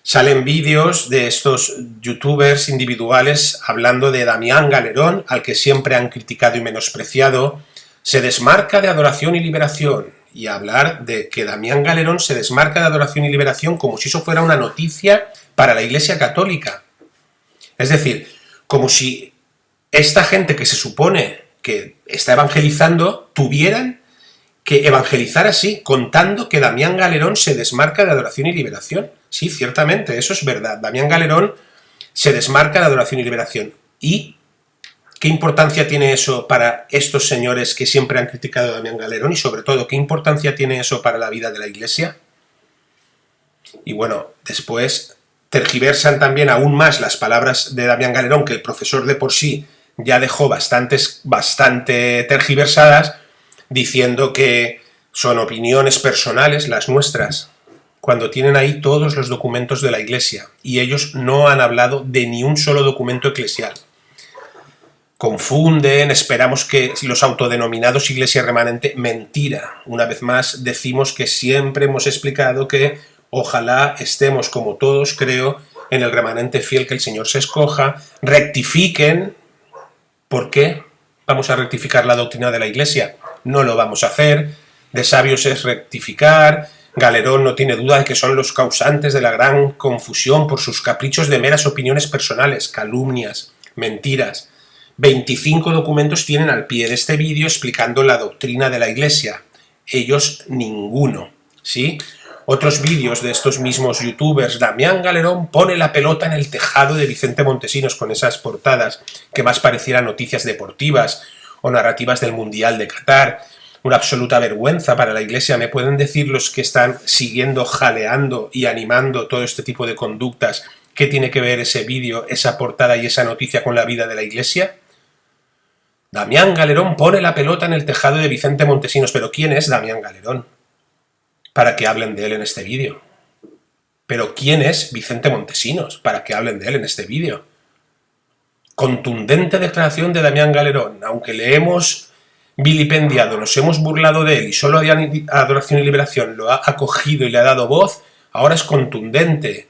A: Salen vídeos de estos youtubers individuales hablando de Damián Galerón, al que siempre han criticado y menospreciado, se desmarca de Adoración y Liberación, y hablar de que Damián Galerón se desmarca de Adoración y Liberación como si eso fuera una noticia para la Iglesia Católica. Es decir, como si esta gente que se supone que está evangelizando tuvieran que evangelizar así, contando que Damián Galerón se desmarca de Adoración y Liberación. Sí, ciertamente, eso es verdad. Damián Galerón se desmarca de Adoración y Liberación. ¿Y qué importancia tiene eso para estos señores que siempre han criticado a Damián Galerón? Y sobre todo, ¿qué importancia tiene eso para la vida de la Iglesia? Y bueno, después tergiversan también aún más las palabras de Damián Galerón, que el profesor de por sí ya dejó bastante tergiversadas, diciendo que son opiniones personales las nuestras, cuando tienen ahí todos los documentos de la Iglesia, y ellos no han hablado de ni un solo documento eclesial. Confunden, esperamos que los autodenominados Iglesia Remanente, mentira. Una vez más decimos que siempre hemos explicado que ojalá estemos como todos, creo, en el remanente fiel que el Señor se escoja, rectifiquen. ¿Por qué vamos a rectificar la doctrina de la Iglesia? No lo vamos a hacer, de sabios es rectificar. Galerón no tiene duda de que son los causantes de la gran confusión por sus caprichos de meras opiniones personales, calumnias, mentiras. 25 documentos tienen al pie de este vídeo explicando la doctrina de la Iglesia. Ellos ninguno, ¿sí? Otros vídeos de estos mismos youtubers, Damián Galerón pone la pelota en el tejado de Vicente Montesinos, con esas portadas que más parecieran noticias deportivas o narrativas del Mundial de Qatar. Una absoluta vergüenza para la Iglesia. ¿Me pueden decir los que están siguiendo, jaleando y animando todo este tipo de conductas, qué tiene que ver ese vídeo, esa portada y esa noticia con la vida de la Iglesia? Damián Galerón pone la pelota en el tejado de Vicente Montesinos. ¿Pero quién es Damián Galerón para que hablen de él en este vídeo? ¿Pero quién es Vicente Montesinos para que hablen de él en este vídeo? Contundente declaración de Damián Galerón. Aunque le hemos vilipendiado, nos hemos burlado de él y solo Adoración y Liberación lo ha acogido y le ha dado voz, ahora es contundente.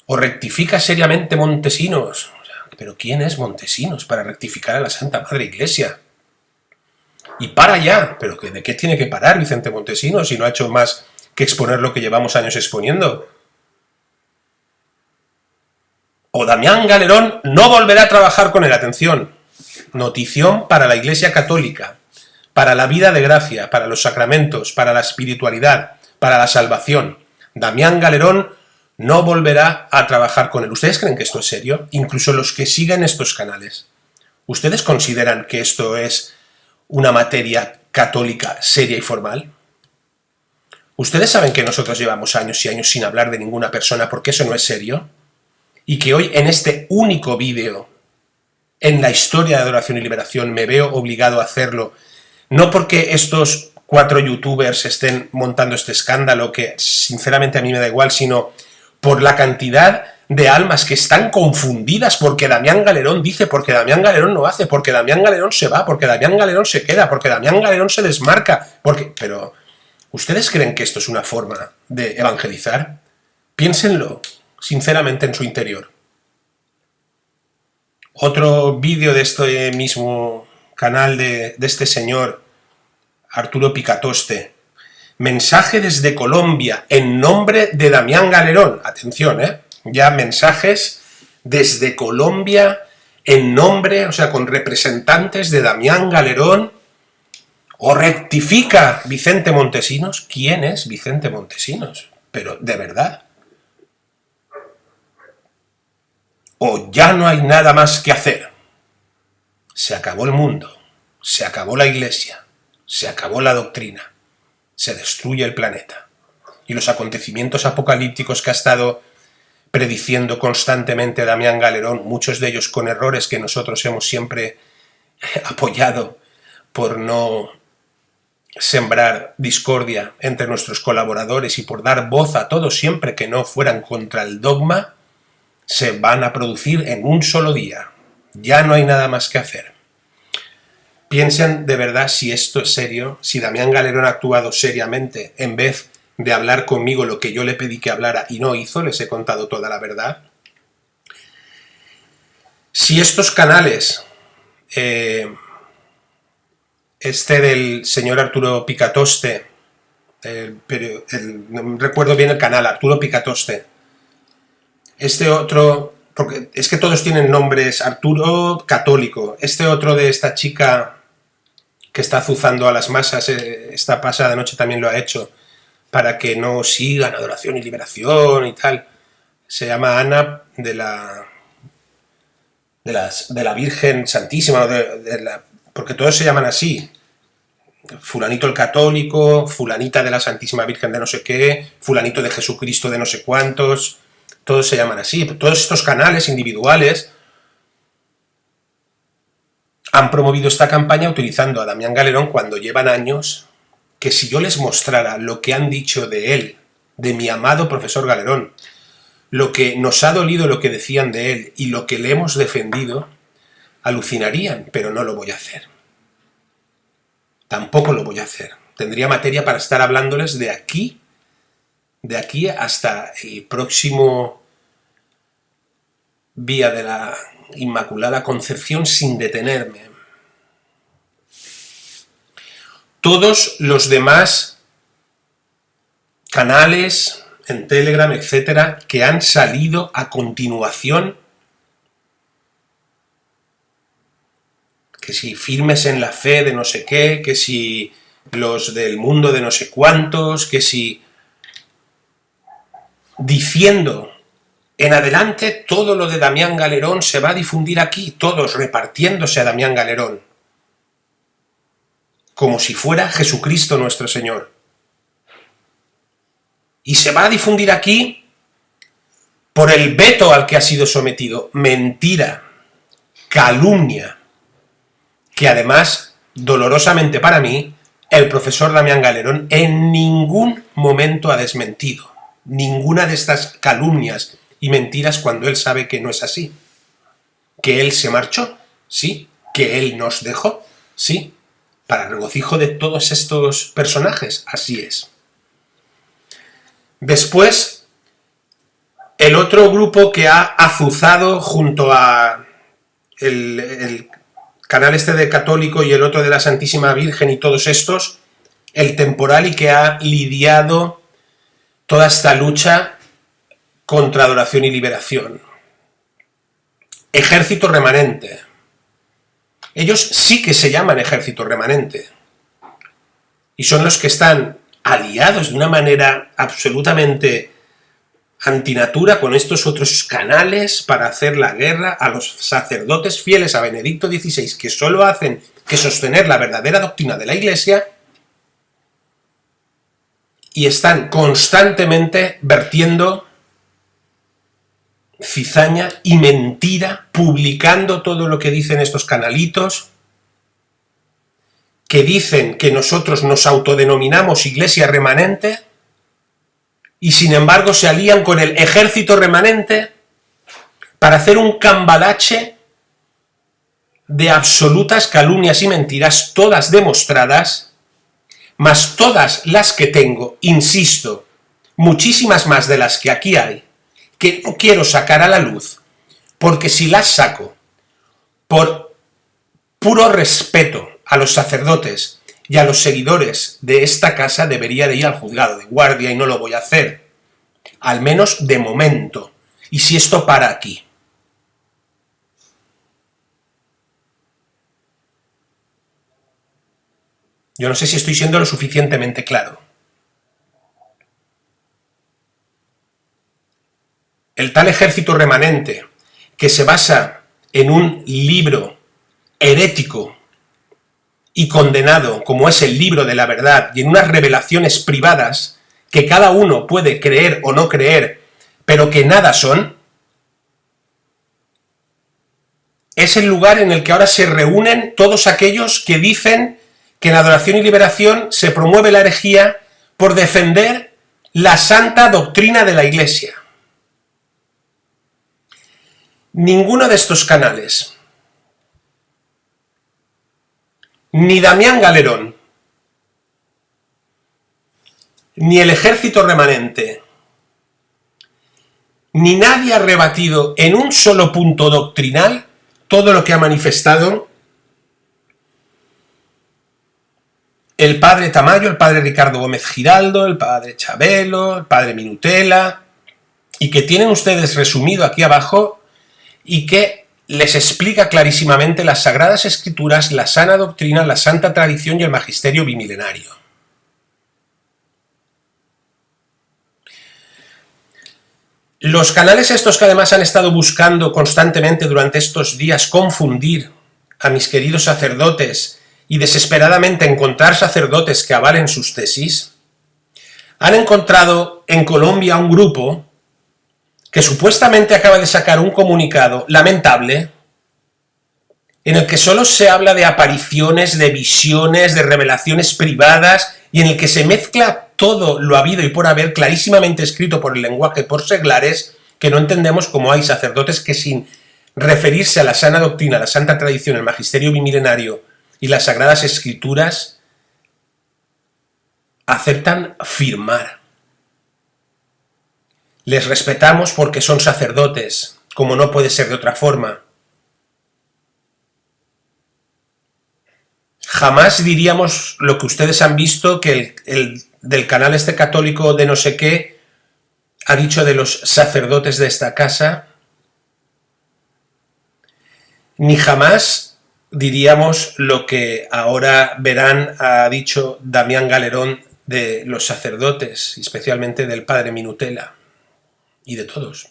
A: O rectifica seriamente Montesinos. ¿Pero quién es Montesinos para rectificar a la Santa Madre Iglesia? Y para ya, pero ¿de qué tiene que parar Vicente Montesinos si no ha hecho más que exponer lo que llevamos años exponiendo? O Damián Galerón no volverá a trabajar con él. Atención, notición para la Iglesia Católica, para la vida de gracia, para los sacramentos, para la espiritualidad, para la salvación. Damián Galerón no volverá a trabajar con él. ¿Ustedes creen que esto es serio? Incluso los que siguen estos canales. ¿Ustedes consideran que esto es una materia católica seria y formal? ¿Ustedes saben que nosotros llevamos años y años sin hablar de ninguna persona porque eso no es serio? Y que hoy en este único vídeo en la historia de Adoración y Liberación me veo obligado a hacerlo, no porque estos 4 youtubers estén montando este escándalo, que sinceramente a mí me da igual, sino por la cantidad de almas que están confundidas porque Damián Galerón dice, porque Damián Galerón no hace, porque Damián Galerón se va, porque Damián Galerón se queda, porque Damián Galerón se desmarca, porque... Pero, ¿ustedes creen que esto es una forma de evangelizar? Piénsenlo sinceramente en su interior. Otro vídeo de este mismo canal de este señor, Arturo Picatoste. Mensaje desde Colombia en nombre de Damián Galerón. Atención, ya mensajes desde Colombia en nombre, o sea, con representantes de Damián Galerón. O rectifica Vicente Montesinos. ¿Quién es Vicente Montesinos? Pero, de verdad. O ya no hay nada más que hacer. Se acabó el mundo, se acabó la Iglesia, se acabó la doctrina, se destruye el planeta. Y los acontecimientos apocalípticos que ha estado prediciendo constantemente Damián Galerón, muchos de ellos con errores que nosotros hemos siempre apoyado por no sembrar discordia entre nuestros colaboradores y por dar voz a todos siempre que no fueran contra el dogma, se van a producir en un solo día. Ya no hay nada más que hacer. Piensen de verdad si esto es serio, si Damián Galerón ha actuado seriamente en vez de hablar conmigo lo que yo le pedí que hablara y no hizo, les he contado toda la verdad. Si estos canales, este del señor Arturo Picatoste, no recuerdo bien el canal, Arturo Picatoste, este otro, porque es que todos tienen nombres, Arturo Católico, este otro de esta chica que está azuzando a las masas, esta pasada noche también lo ha hecho, para que no sigan Adoración y Liberación y tal, se llama Ana de la Virgen Santísima, porque todos se llaman así, fulanito el católico, fulanita de la Santísima Virgen de no sé qué, fulanito de Jesucristo de no sé cuántos... Todos se llaman así. Todos estos canales individuales han promovido esta campaña utilizando a Damián Galerón cuando llevan años que si yo les mostrara lo que han dicho de él, de mi amado profesor Galerón, lo que nos ha dolido lo que decían de él y lo que le hemos defendido, alucinarían, pero no lo voy a hacer. Tampoco lo voy a hacer. Tendría materia para estar hablándoles de aquí hasta el próximo Vía de la Inmaculada Concepción sin detenerme. Todos los demás canales en Telegram, etcétera, que han salido a continuación, que si firmes en la fe de no sé qué, que si los del mundo de no sé cuántos, que si... diciendo, en adelante todo lo de Damián Galerón se va a difundir aquí, todos repartiéndose a Damián Galerón, como si fuera Jesucristo nuestro Señor. Y se va a difundir aquí por el veto al que ha sido sometido. Mentira, calumnia, que además, dolorosamente para mí, el profesor Damián Galerón en ningún momento ha desmentido ninguna de estas calumnias y mentiras cuando él sabe que no es así. Que él se marchó, sí. Que él nos dejó, sí. Para regocijo de todos estos personajes, así es. Después, el otro grupo que ha azuzado junto a el canal este de Católico y el otro de la Santísima Virgen y todos estos, el temporal y que ha lidiado toda esta lucha contra Adoración y Liberación. Ejército Remanente. Ellos sí que se llaman Ejército Remanente. Y son los que están aliados de una manera absolutamente antinatura con estos otros canales para hacer la guerra a los sacerdotes fieles a Benedicto XVI, que solo hacen que sostener la verdadera doctrina de la Iglesia, y están constantemente vertiendo cizaña y mentira, publicando todo lo que dicen estos canalitos, que dicen que nosotros nos autodenominamos Iglesia Remanente y sin embargo se alían con el Ejército Remanente para hacer un cambalache de absolutas calumnias y mentiras, todas demostradas, más todas las que tengo, insisto, muchísimas más de las que aquí hay, que no quiero sacar a la luz, porque si las saco por puro respeto a los sacerdotes y a los seguidores de esta casa, debería de ir al juzgado de guardia y no lo voy a hacer, al menos de momento, y si esto para aquí. Yo no sé si estoy siendo lo suficientemente claro. El tal Ejército Remanente, que se basa en un libro herético y condenado, como es el libro de la verdad, y en unas revelaciones privadas que cada uno puede creer o no creer, pero que nada son, es el lugar en el que ahora se reúnen todos aquellos que dicen que en Adoración y Liberación se promueve la herejía por defender la santa doctrina de la Iglesia. Ninguno de estos canales, ni Damián Galerón, ni el Ejército Remanente, ni nadie ha rebatido en un solo punto doctrinal todo lo que ha manifestado el padre Tamayo, el padre Ricardo Gómez Giraldo, el padre Chabelo, el padre Minutela, y que tienen ustedes resumido aquí abajo y que les explica clarísimamente las Sagradas Escrituras, la sana doctrina, la santa tradición y el magisterio bimilenario. Los canales estos que además han estado buscando constantemente durante estos días confundir a mis queridos sacerdotes y desesperadamente encontrar sacerdotes que avalen sus tesis, han encontrado en Colombia un grupo que supuestamente acaba de sacar un comunicado lamentable en el que solo se habla de apariciones, de visiones, de revelaciones privadas y en el que se mezcla todo lo habido y por haber clarísimamente escrito por el lenguaje por seglares, que no entendemos cómo hay sacerdotes que sin referirse a la sana doctrina, la santa tradición, el magisterio bimilenario y las Sagradas Escrituras aceptan firmar. Les respetamos porque son sacerdotes, como no puede ser de otra forma. Jamás diríamos lo que ustedes han visto, que el del canal este católico de no sé qué ha dicho de los sacerdotes de esta casa, ni jamás diríamos lo que ahora verán ha dicho Damián Galerón de los sacerdotes, especialmente del padre Minutela y de todos.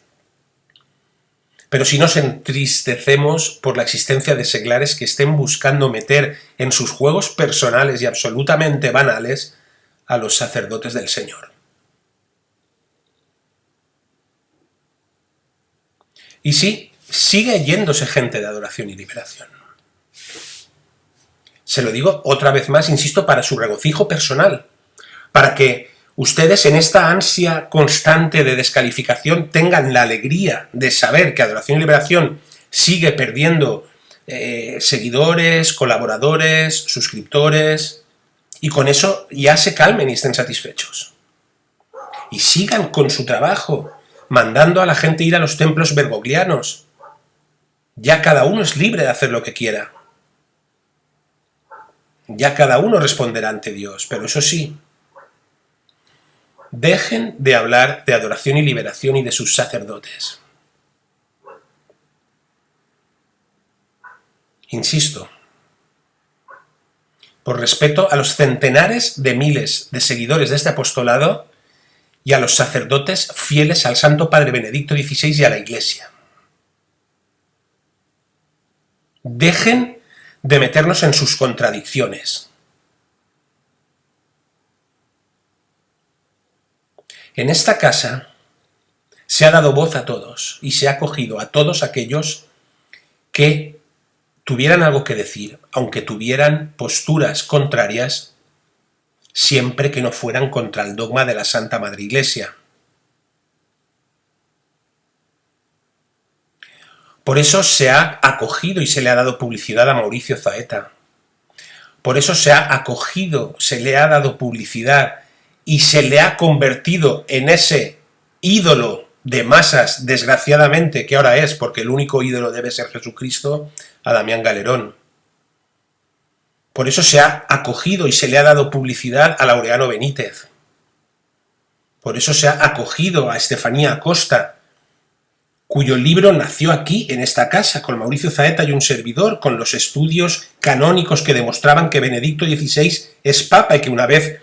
A: Pero si nos entristecemos por la existencia de seglares que estén buscando meter en sus juegos personales y absolutamente banales a los sacerdotes del Señor. Y sí, sigue yéndose gente de Adoración y Liberación. Se lo digo otra vez más, insisto, para su regocijo personal, para que ustedes en esta ansia constante de descalificación tengan la alegría de saber que Adoración y Liberación sigue perdiendo seguidores, colaboradores, suscriptores, y con eso ya se calmen y estén satisfechos. Y sigan con su trabajo, mandando a la gente ir a los templos bergoglianos. Ya cada uno es libre de hacer lo que quiera. Ya cada uno responderá ante Dios, pero eso sí, dejen de hablar de adoración y liberación y de sus sacerdotes. Insisto, por respeto a los centenares de miles de seguidores de este apostolado y a los sacerdotes fieles al Santo Padre Benedicto XVI y a la Iglesia. Dejen de meternos en sus contradicciones. En esta casa se ha dado voz a todos y se ha acogido a todos aquellos que tuvieran algo que decir, aunque tuvieran posturas contrarias, siempre que no fueran contra el dogma de la Santa Madre Iglesia. Por eso se ha acogido y se le ha dado publicidad a Mauricio Zaeta. Por eso se ha acogido, se le ha dado publicidad y se le ha convertido en ese ídolo de masas, desgraciadamente, que ahora es, porque el único ídolo debe ser Jesucristo, a Damián Galerón. Por eso se ha acogido y se le ha dado publicidad a Laureano Benítez. Por eso se ha acogido a Estefanía Acosta, cuyo libro nació aquí, en esta casa, con Mauricio Zaeta y un servidor, con los estudios canónicos que demostraban que Benedicto XVI es papa y que una vez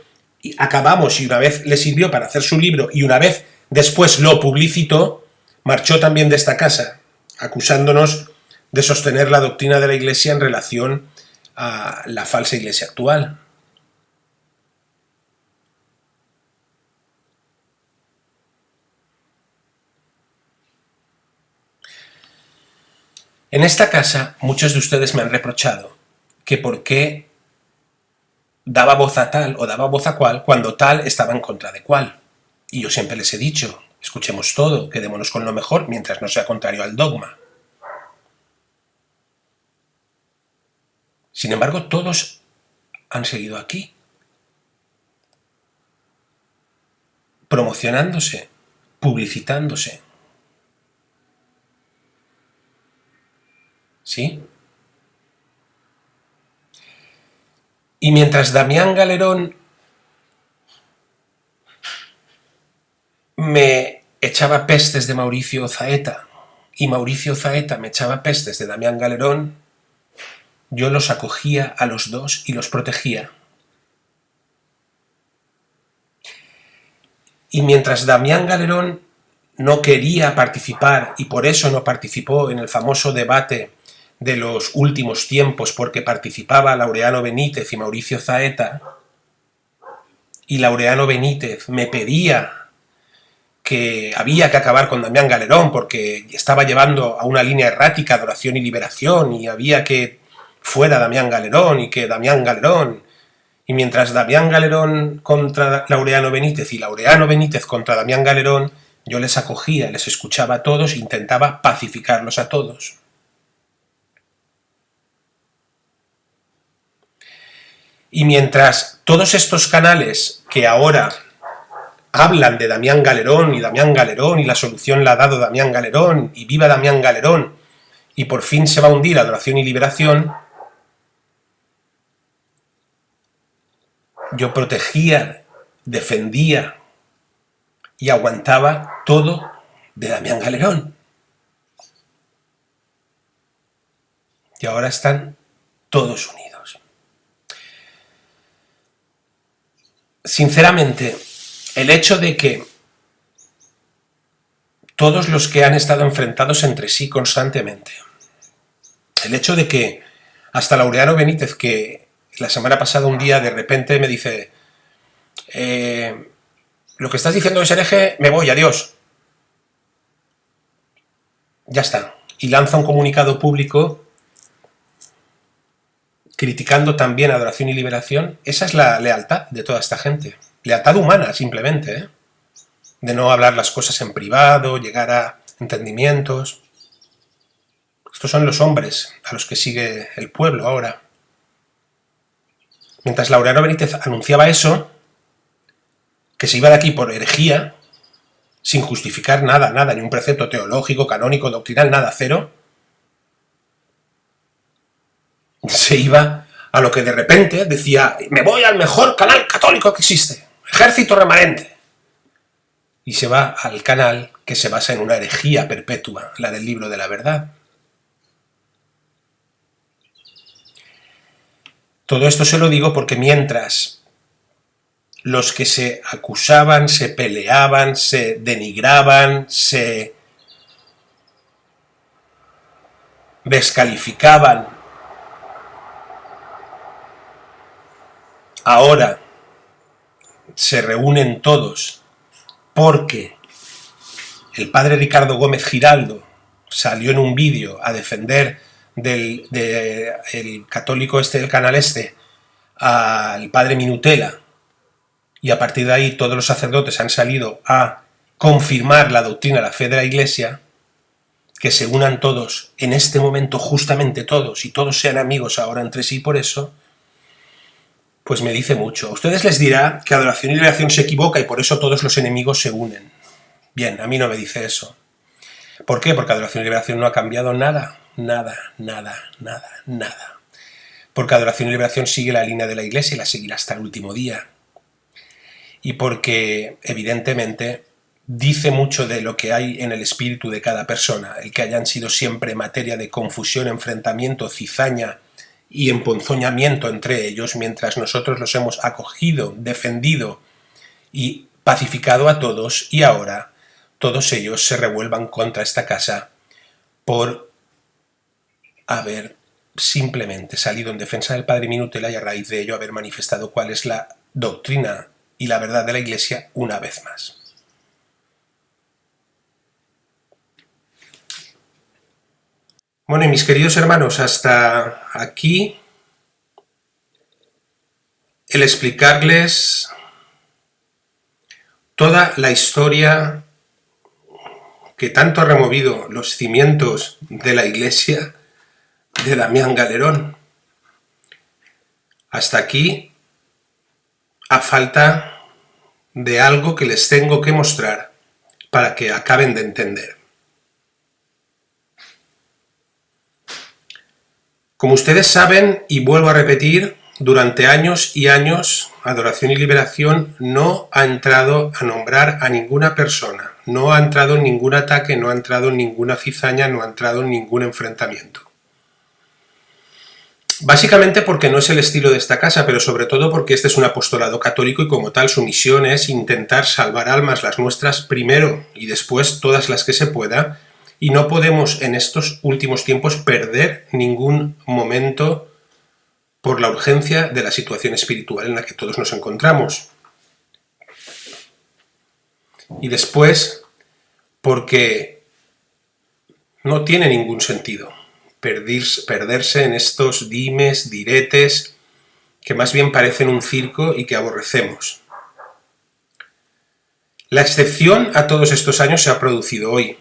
A: acabamos y una vez le sirvió para hacer su libro y una vez después lo publicitó, marchó también de esta casa, acusándonos de sostener la doctrina de la Iglesia en relación a la falsa Iglesia actual. En esta casa muchos de ustedes me han reprochado que por qué daba voz a tal o daba voz a cual cuando tal estaba en contra de cual. Y yo siempre les he dicho, escuchemos todo, quedémonos con lo mejor mientras no sea contrario al dogma. Sin embargo, todos han seguido aquí, promocionándose, publicitándose. ¿Sí? Y mientras Damián Galerón me echaba pestes de Mauricio Zaeta y Mauricio Zaeta me echaba pestes de Damián Galerón, yo los acogía a los dos y los protegía. Y mientras Damián Galerón no quería participar y por eso no participó en el famoso debate de los últimos tiempos porque participaba Laureano Benítez y Mauricio Zaeta, y Laureano Benítez me pedía que había que acabar con Damián Galerón porque estaba llevando a una línea errática de adoración y liberación y había que fuera Damián Galerón y que Damián Galerón. Y mientras Damián Galerón contra Laureano Benítez y Laureano Benítez contra Damián Galerón, yo les acogía, les escuchaba a todos e intentaba pacificarlos a todos. Y mientras todos estos canales que ahora hablan de Damián Galerón y la solución la ha dado Damián Galerón y viva Damián Galerón y por fin se va a hundir Adoración y Liberación, yo protegía, defendía y aguantaba todo de Damián Galerón. Y ahora están todos unidos. Sinceramente, el hecho de que todos los que han estado enfrentados entre sí constantemente, el hecho de que hasta Laureano Benítez, que la semana pasada un día de repente me dice lo que estás diciendo es hereje, me voy, adiós. Ya está. Y lanza un comunicado público criticando también Adoración y Liberación. Esa es la lealtad de toda esta gente. Lealtad humana, simplemente, ¿eh? De no hablar las cosas en privado, llegar a entendimientos. Estos son los hombres a los que sigue el pueblo ahora. Mientras Laureano Benítez anunciaba eso, que se iba de aquí por herejía, sin justificar nada, ni un precepto teológico, canónico, doctrinal, nada, cero, se iba A lo que de repente decía, me voy al mejor canal católico que existe, Ejército Remanente. Y se va al canal que se basa en una herejía perpetua, la del Libro de la Verdad. Todo esto se lo digo porque mientras los que se acusaban, se peleaban, se denigraban, se descalificaban, ahora se reúnen todos porque el padre Ricardo Gómez Giraldo salió en un vídeo a defender el católico del canal al padre Minutela, y a partir de ahí todos los sacerdotes han salido a confirmar la doctrina de la fe de la Iglesia, que se unan todos en este momento, justamente todos, y todos sean amigos ahora entre sí por eso, pues me dice mucho. A ustedes les dirá que Adoración y Liberación se equivoca y por eso todos los enemigos se unen. Bien, a mí no me dice eso. ¿Por qué? Porque Adoración y Liberación no ha cambiado nada, nada, nada, nada, nada. Porque Adoración y Liberación sigue la línea de la Iglesia y la seguirá hasta el último día. Y porque, evidentemente, dice mucho de lo que hay en el espíritu de cada persona, el que hayan sido siempre materia de confusión, enfrentamiento, cizaña y emponzoñamiento entre ellos, mientras nosotros los hemos acogido, defendido y pacificado a todos, y ahora todos ellos se revuelvan contra esta casa por haber simplemente salido en defensa del padre Minutela y a raíz de ello haber manifestado cuál es la doctrina y la verdad de la Iglesia una vez más. Bueno, y mis queridos hermanos, hasta aquí el explicarles toda la historia que tanto ha removido los cimientos de la Iglesia de Damián Galerón. Hasta aquí, a falta de algo que les tengo que mostrar para que acaben de entender. Como ustedes saben, y vuelvo a repetir, durante años y años, Adoración y Liberación no ha entrado a nombrar a ninguna persona, no ha entrado en ningún ataque, no ha entrado en ninguna cizaña, no ha entrado en ningún enfrentamiento. Básicamente porque no es el estilo de esta casa, pero sobre todo porque este es un apostolado católico y como tal su misión es intentar salvar almas, las nuestras primero y después todas las que se pueda, y no podemos en estos últimos tiempos perder ningún momento por la urgencia de la situación espiritual en la que todos nos encontramos. Y después porque no tiene ningún sentido perderse en estos dimes, diretes, que más bien parecen un circo y que aborrecemos. La excepción a todos estos años se ha producido hoy,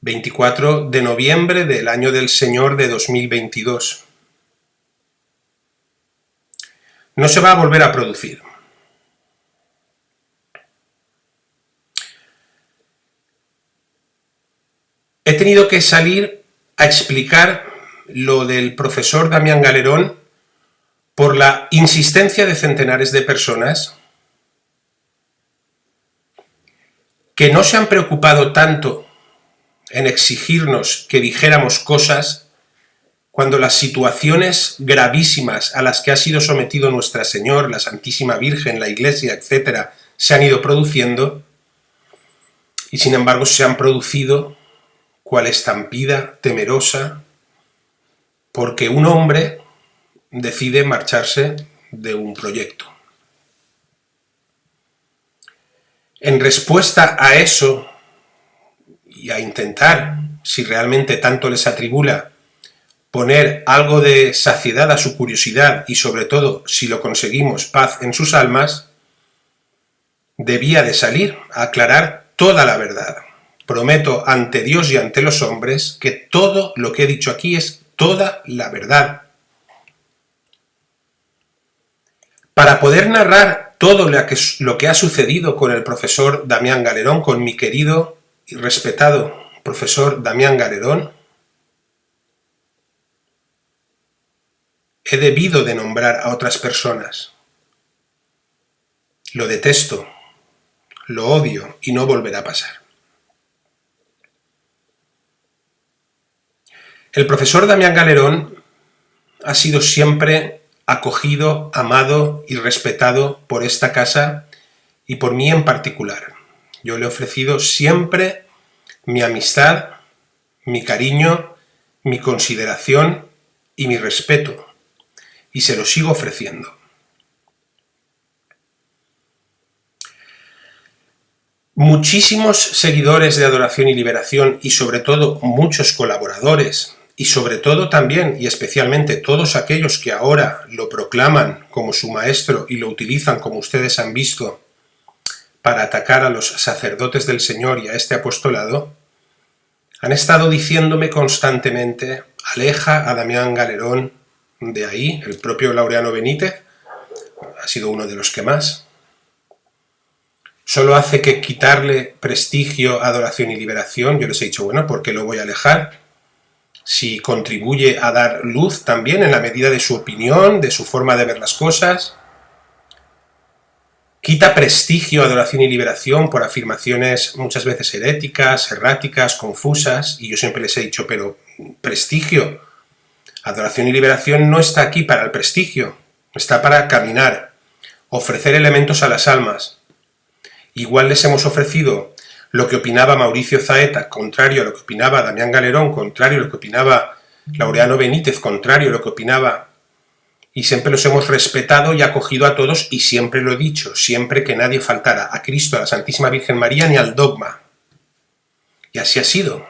A: 24 de noviembre del año del Señor de 2022. No se va a volver a producir. He tenido que salir a explicar lo del profesor Damián Galerón por la insistencia de centenares de personas que no se han preocupado tanto en exigirnos que dijéramos cosas cuando las situaciones gravísimas a las que ha sido sometido Nuestra Señora, la Santísima Virgen, la Iglesia, etc., se han ido produciendo y sin embargo se han producido cual estampida temerosa porque un hombre decide marcharse de un proyecto. En respuesta a eso y a intentar, si realmente tanto les atribula, poner algo de saciedad a su curiosidad y sobre todo, si lo conseguimos, paz en sus almas, debía de salir a aclarar toda la verdad. Prometo ante Dios y ante los hombres que todo lo que he dicho aquí es toda la verdad. Para poder narrar todo lo que ha sucedido con el profesor Damián Galerón, con mi querido y respetado profesor Damián Galerón, he debido de nombrar a otras personas. Lo detesto, lo odio y no volverá a pasar. El profesor Damián Galerón ha sido siempre acogido, amado y respetado por esta casa y por mí en particular. Yo le he ofrecido siempre mi amistad, mi cariño, mi consideración y mi respeto, y se lo sigo ofreciendo. Muchísimos seguidores de Adoración y Liberación, y sobre todo muchos colaboradores, y sobre todo también y especialmente todos aquellos que ahora lo proclaman como su maestro y lo utilizan, como ustedes han visto, para atacar a los sacerdotes del Señor y a este apostolado, han estado diciéndome constantemente: aleja a Damián Galerón de ahí. El propio Laureano Benítez ha sido uno de los que más. Solo hace que quitarle prestigio a Adoración y Liberación. Yo les he dicho, bueno, ¿por qué lo voy a alejar? Si contribuye a dar luz también en la medida de su opinión, de su forma de ver las cosas. Quita prestigio a Adoración y Liberación por afirmaciones muchas veces heréticas, erráticas, confusas, y yo siempre les he dicho, pero prestigio. Adoración y Liberación no está aquí para el prestigio, está para caminar, ofrecer elementos a las almas. Igual les hemos ofrecido lo que opinaba Mauricio Zaeta, contrario a lo que opinaba Damián Galerón, contrario a lo que opinaba Laureano Benítez, contrario a lo que opinaba, y siempre los hemos respetado y acogido a todos, y siempre lo he dicho, siempre que nadie faltara a Cristo, a la Santísima Virgen María, ni al dogma. Y así ha sido.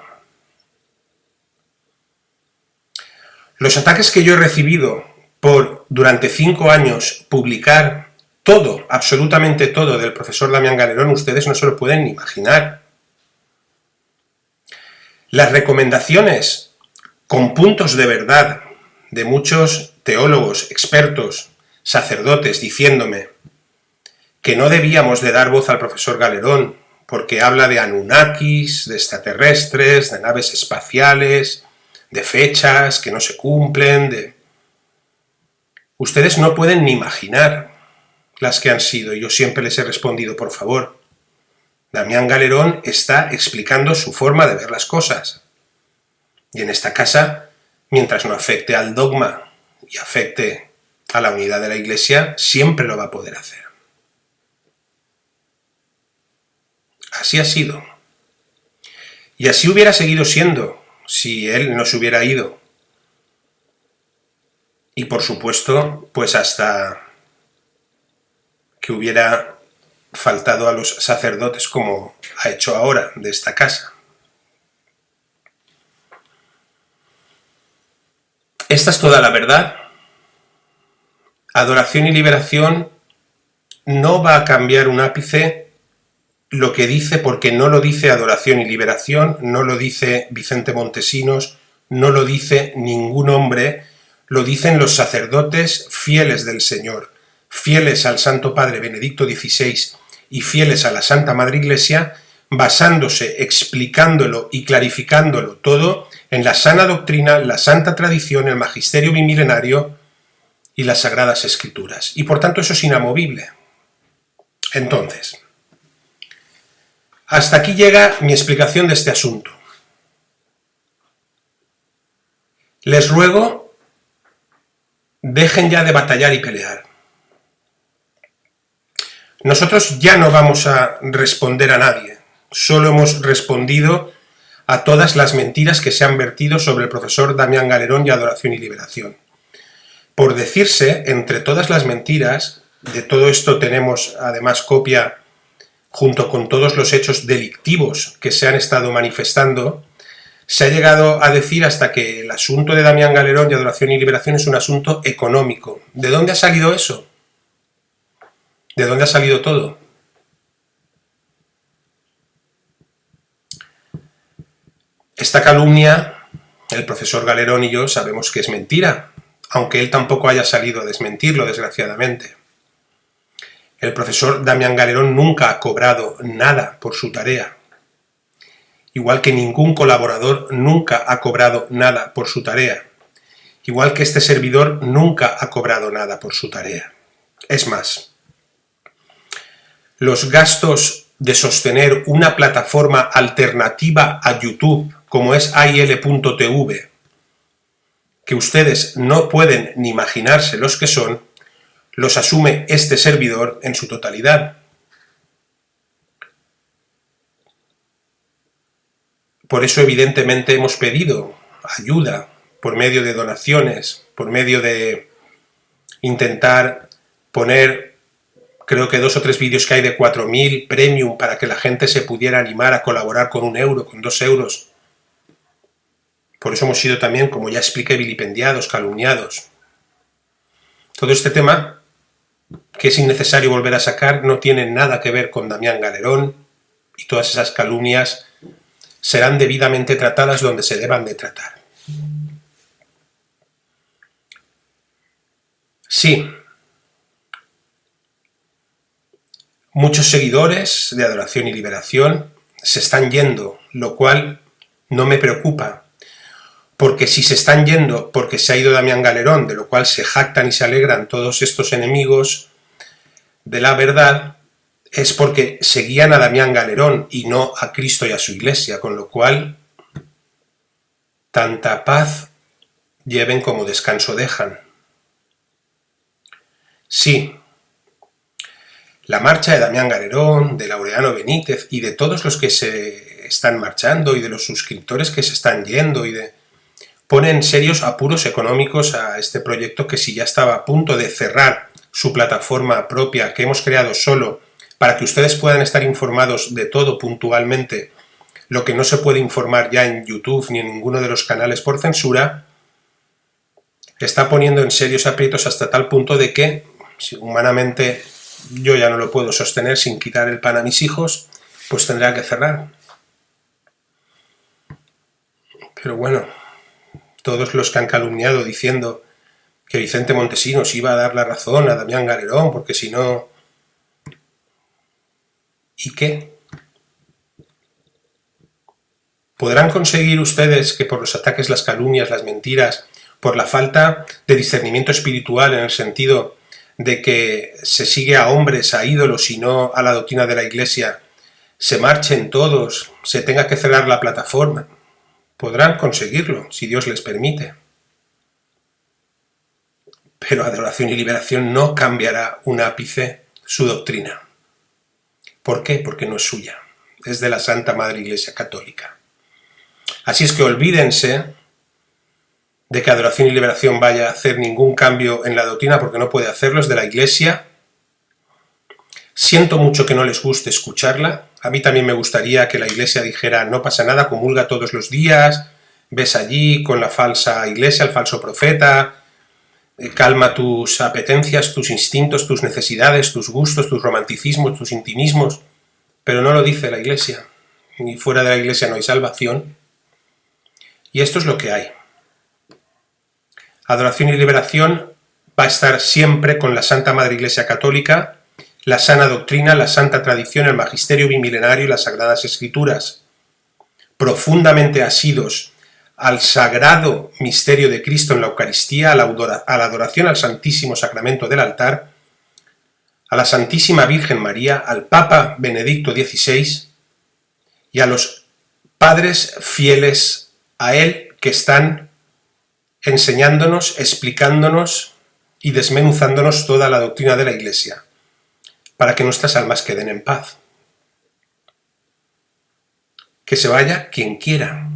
A: Los ataques que yo he recibido por, durante 5 años, publicar todo, absolutamente todo, del profesor Damián Galerón, ustedes no se lo pueden ni imaginar. Las recomendaciones con puntos de verdad de muchos teólogos, expertos, sacerdotes, diciéndome que no debíamos de dar voz al profesor Galerón porque habla de Anunnakis, de extraterrestres, de naves espaciales, de fechas que no se cumplen, Ustedes no pueden ni imaginar las que han sido, y yo siempre les he respondido, por favor, Damián Galerón está explicando su forma de ver las cosas. Y en esta casa, mientras no afecte al dogma y afecte a la unidad de la Iglesia, siempre lo va a poder hacer. Así ha sido. Y así hubiera seguido siendo si él no se hubiera ido. Y por supuesto, pues hasta que hubiera faltado a los sacerdotes como ha hecho ahora de esta casa. Esta es toda la verdad. Adoración y Liberación no va a cambiar un ápice lo que dice, porque no lo dice Adoración y Liberación, no lo dice Vicente Montesinos, no lo dice ningún hombre, lo dicen los sacerdotes fieles del Señor, fieles al Santo Padre Benedicto XVI y fieles a la Santa Madre Iglesia, basándose, explicándolo y clarificándolo todo en la sana doctrina, la santa tradición, el magisterio bimilenario y las Sagradas Escrituras. Y por tanto eso es inamovible. Entonces, hasta aquí llega mi explicación de este asunto. Les ruego, dejen ya de batallar y pelear. Nosotros ya no vamos a responder a nadie, solo hemos respondido a todas las mentiras que se han vertido sobre el profesor Damián Galerón y Adoración y Liberación. Por decirse, entre todas las mentiras, de todo esto tenemos además copia junto con todos los hechos delictivos que se han estado manifestando, se ha llegado a decir hasta que el asunto de Damián Galerón y Adoración y Liberación es un asunto económico. ¿De dónde ha salido eso? ¿De dónde ha salido todo? Esta calumnia, el profesor Galerón y yo sabemos que es mentira, aunque él tampoco haya salido a desmentirlo, desgraciadamente. El profesor Damián Galerón nunca ha cobrado nada por su tarea, igual que ningún colaborador nunca ha cobrado nada por su tarea. igual que este servidor nunca ha cobrado nada por su tarea. Es más, los gastos de sostener una plataforma alternativa a YouTube, como es AIL.tv, que ustedes no pueden ni imaginarse los que son, los asume este servidor en su totalidad. Por eso, evidentemente, hemos pedido ayuda por medio de donaciones, por medio de intentar poner, creo que 2 o 3 vídeos que hay de 4.000 premium para que la gente se pudiera animar a colaborar con 1 euro, con 2 euros. Por eso hemos sido también, como ya expliqué, vilipendiados, calumniados. Todo este tema, que es innecesario volver a sacar, no tiene nada que ver con Damián Galerón, y todas esas calumnias serán debidamente tratadas donde se deban de tratar. Sí, muchos seguidores de Adoración y Liberación se están yendo, lo cual no me preocupa, porque si se están yendo porque se ha ido Damián Galerón, de lo cual se jactan y se alegran todos estos enemigos de la verdad, es porque seguían a Damián Galerón y no a Cristo y a su Iglesia, con lo cual tanta paz lleven como descanso dejan. Sí, la marcha de Damián Galerón, de Laureano Benítez y de todos los que se están marchando y de los suscriptores que se están yendo y de ponen serios apuros económicos a este proyecto que, si ya estaba a punto de cerrar su plataforma propia que hemos creado solo para que ustedes puedan estar informados de todo puntualmente, lo que no se puede informar ya en YouTube ni en ninguno de los canales por censura, está poniendo en serios aprietos hasta tal punto de que, si humanamente yo ya no lo puedo sostener sin quitar el pan a mis hijos, pues tendrá que cerrar. Pero bueno, todos los que han calumniado diciendo que Vicente Montesinos iba a dar la razón a Damián Galerón, porque si no... ¿Y qué? ¿Podrán conseguir ustedes que por los ataques, las calumnias, las mentiras, por la falta de discernimiento espiritual en el sentido de que se sigue a hombres, a ídolos y no a la doctrina de la Iglesia, se marchen todos, se tenga que cerrar la plataforma? Podrán conseguirlo, si Dios les permite. Pero Adoración y Liberación no cambiará un ápice su doctrina. ¿Por qué? Porque no es suya, es de la Santa Madre Iglesia Católica. Así es que olvídense de que Adoración y Liberación vaya a hacer ningún cambio en la doctrina, porque no puede hacerlo, es de la Iglesia. Siento mucho que no les guste escucharla. A mí también me gustaría que la Iglesia dijera: no pasa nada, comulga todos los días, ves allí con la falsa Iglesia, el falso profeta, calma tus apetencias, tus instintos, tus necesidades, tus gustos, tus romanticismos, tus intimismos. Pero no lo dice la Iglesia. Y fuera de la Iglesia no hay salvación. Y esto es lo que hay. Adoración y Liberación va a estar siempre con la Santa Madre Iglesia Católica, la sana doctrina, la santa tradición, el magisterio bimilenario y las sagradas escrituras, profundamente asidos al sagrado misterio de Cristo en la Eucaristía, a la adoración al Santísimo Sacramento del altar, a la Santísima Virgen María, al Papa Benedicto XVI y a los padres fieles a él que están enseñándonos, explicándonos y desmenuzándonos toda la doctrina de la Iglesia, para que nuestras almas queden en paz. Que se vaya quien quiera.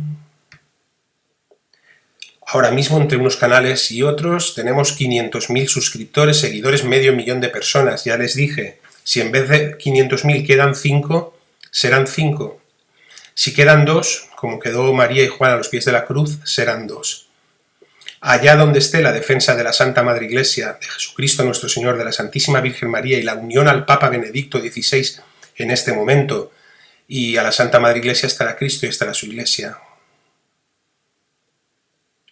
A: Ahora mismo, entre unos canales y otros, tenemos 500.000 suscriptores, seguidores, medio millón de personas. Ya les dije, si en vez de 500.000 quedan 5, serán 5. Si quedan 2, como quedó María y Juan a los pies de la cruz, serán 2. Allá donde esté la defensa de la Santa Madre Iglesia, de Jesucristo nuestro Señor, de la Santísima Virgen María y la unión al Papa Benedicto XVI en este momento, y a la Santa Madre Iglesia, estará Cristo y estará su Iglesia.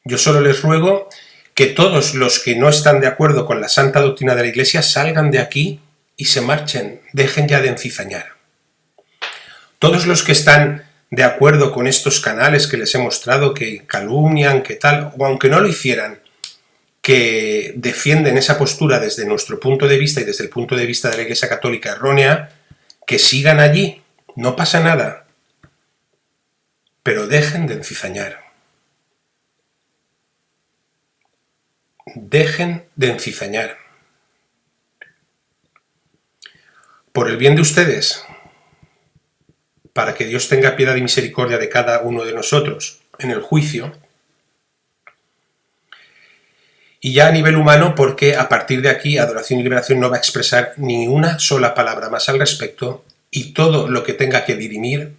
A: Yo solo les ruego que todos los que no están de acuerdo con la santa doctrina de la Iglesia salgan de aquí y se marchen, dejen ya de encizañar. Todos los que están de acuerdo con estos canales que les he mostrado, que calumnian, que tal, o aunque no lo hicieran, que defienden esa postura desde nuestro punto de vista y desde el punto de vista de la Iglesia Católica errónea, que sigan allí, no pasa nada, pero dejen de encizañar. Dejen de encizañar. Por el bien de ustedes, para que Dios tenga piedad y misericordia de cada uno de nosotros en el juicio, y ya a nivel humano, porque a partir de aquí Adoración y Liberación no va a expresar ni una sola palabra más al respecto, y todo lo que tenga que dirimir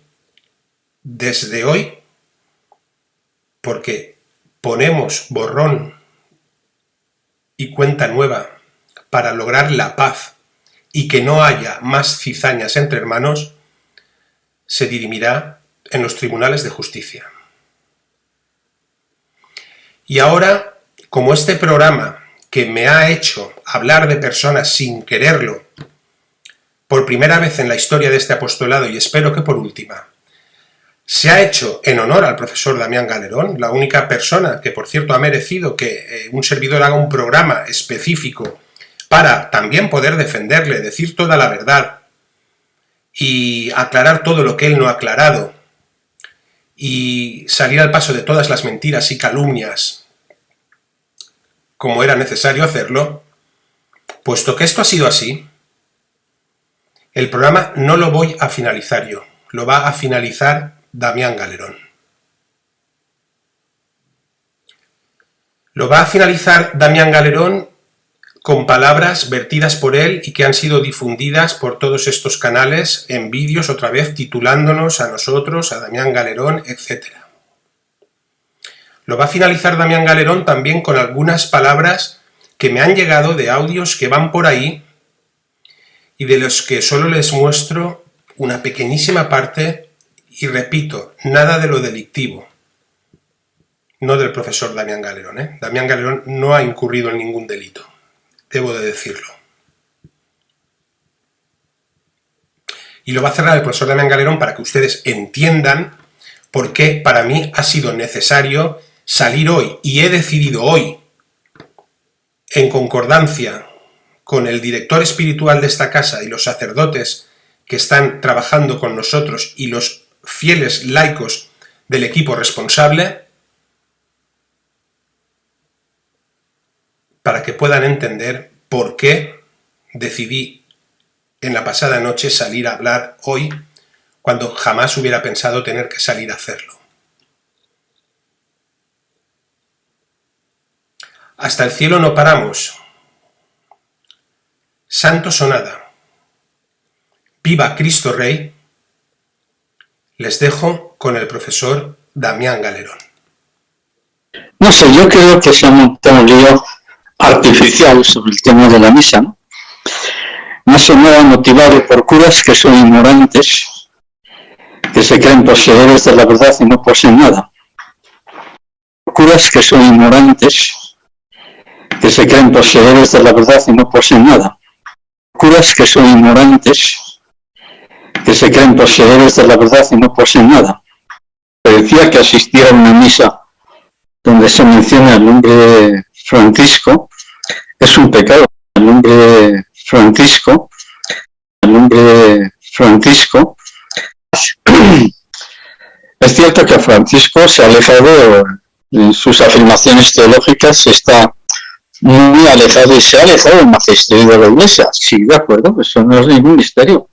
A: desde hoy, porque ponemos borrón y cuenta nueva para lograr la paz y que no haya más cizañas entre hermanos, se dirimirá en los tribunales de justicia. Y ahora, como este programa que me ha hecho hablar de personas sin quererlo, por primera vez en la historia de este apostolado, y espero que por última, se ha hecho en honor al profesor Damián Galerón, la única persona que, por cierto, ha merecido que un servidor haga un programa específico para también poder defenderle, decir toda la verdad y aclarar todo lo que él no ha aclarado y salir al paso de todas las mentiras y calumnias como era necesario hacerlo. Puesto que esto ha sido así, el programa no lo voy a finalizar yo, lo va a finalizar Damián Galerón. Lo va a finalizar Damián Galerón con palabras vertidas por él y que han sido difundidas por todos estos canales en vídeos, otra vez titulándonos a nosotros, a Damián Galerón, etc. Lo va a finalizar Damián Galerón también con algunas palabras que me han llegado de audios que van por ahí y de los que solo les muestro una pequeñísima parte. Y repito, nada de lo delictivo, no del profesor Damián Galerón. Damián Galerón no ha incurrido en ningún delito, debo de decirlo. Y lo va a cerrar el profesor Damián Galerón para que ustedes entiendan por qué para mí ha sido necesario salir hoy, y he decidido hoy, en concordancia con el director espiritual de esta casa y los sacerdotes que están trabajando con nosotros y los fieles laicos del equipo responsable, para que puedan entender por qué decidí en la pasada noche salir a hablar hoy cuando jamás hubiera pensado tener que salir a hacerlo. Hasta el cielo no paramos. Santos o nada. Viva Cristo Rey. Les dejo con el profesor Damián Galerón.
B: No sé, yo creo que se ha montado un lío artificial sobre el tema de la misa, ¿no? Más o menos motivado por curas que son ignorantes, que se creen poseedores de la verdad y no poseen nada. Curas que son ignorantes, que se creen poseedores de la verdad y no poseen nada. Curas que son ignorantes, que se creen poseedores de la verdad y no poseen nada. Decía que asistir a una misa donde se menciona el nombre de Francisco es un pecado. El nombre de Francisco, es cierto que Francisco se ha alejado en sus afirmaciones teológicas, está muy alejado y se ha alejado del magisterio de la Iglesia. Sí, de acuerdo, eso no es ningún misterio.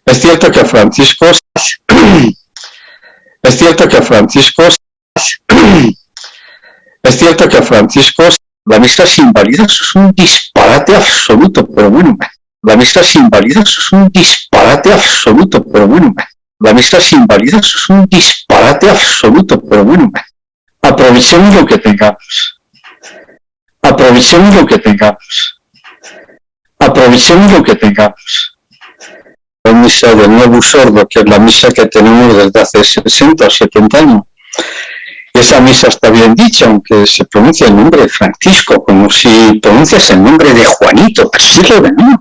B: Es cierto que Francisco la misa es inválida, eso es un disparate absoluto, pero bueno, la misa es inválida, eso es un disparate absoluto, pero bueno, la misa es inválida, eso es un disparate absoluto, pero bueno, aprovechemos lo que tengamos, aprovechemos lo que tengamos, aprovechemos lo que tengamos. La misa del Nuevo Sordo, que es la misa que tenemos desde hace 60 o 70 años. Y esa misa está bien dicha, aunque se pronuncia el nombre de Francisco, como si pronuncias el nombre de Juanito, pero sí lo venimos.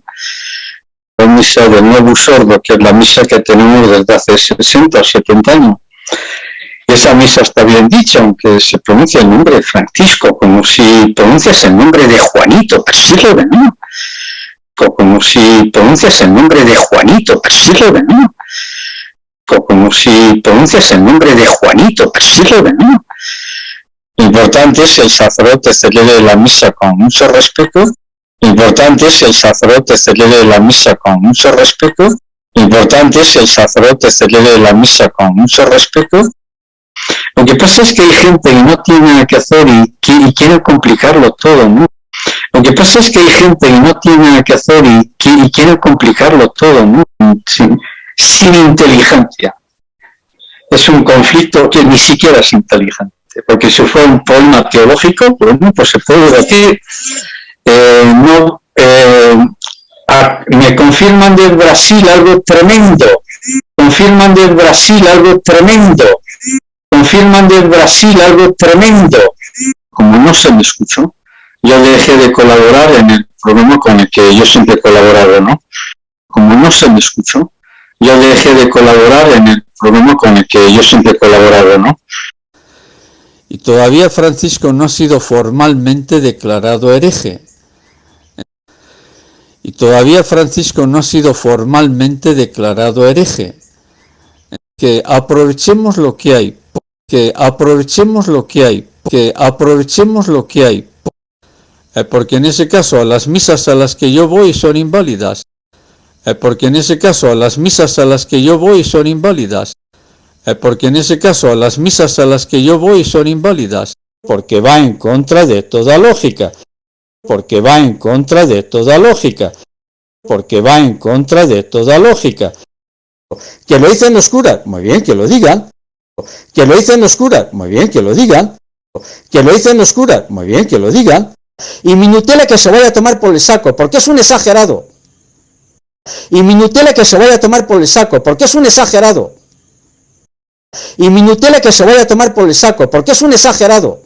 B: La misa del Nuevo Sordo, que es la misa que tenemos desde hace 60 o 70 años. Y esa misa está bien dicha, aunque se pronuncia el nombre de Francisco, como si pronuncias el nombre de Juanito, persiglo de no. Como si pronuncias el nombre de Juanito, persiglo de no. Como si pronuncias el nombre de Juanito, persiglo de no. Lo importante es que el sacerdote celebre la misa con mucho respeto. Lo importante es que el sacerdote celebre la misa con mucho respeto. Lo importante es que el sacerdote celebre la misa con mucho respeto. Lo que pasa es que hay gente que no tiene nada que hacer y quiere complicarlo todo, ¿no? Lo que pasa es que hay gente que no tiene nada que hacer y quiere complicarlo todo, ¿no? Sin inteligencia. Es un conflicto que ni siquiera es inteligente. Porque si fuera un problema teológico, bueno, pues se puede decir, me confirman del Brasil algo tremendo, confirman del Brasil algo tremendo, confirman del Brasil algo tremendo. Como no se me escuchó, yo dejé de colaborar en el programa con el que yo siempre he colaborado, ¿no? Como no se me escuchó, yo dejé de colaborar en el programa con el que yo siempre he colaborado, ¿no?
C: Y todavía Francisco no ha sido formalmente declarado hereje. Y todavía Francisco no ha sido formalmente declarado hereje. Que aprovechemos lo que hay, que aprovechemos lo que hay, que aprovechemos lo que hay. Porque en ese caso a las misas a las que yo voy son inválidas. Porque en ese caso a las misas a las que yo voy son inválidas. Porque en ese caso a las misas a las que yo voy son inválidas, porque va en contra de toda lógica, porque va en contra de toda lógica, porque va en contra de toda lógica. Que lo dicen los curas, muy bien, que lo digan. Que lo dicen los curas, muy bien, que lo digan. Que lo dicen los curas, muy bien, que lo digan. Y mi Nutella que se vaya a tomar por el saco, porque es un exagerado. Y mi Nutella que se vaya a tomar por el saco, porque es un exagerado. Y mi Nutella que se vaya a tomar por el saco, porque es un exagerado.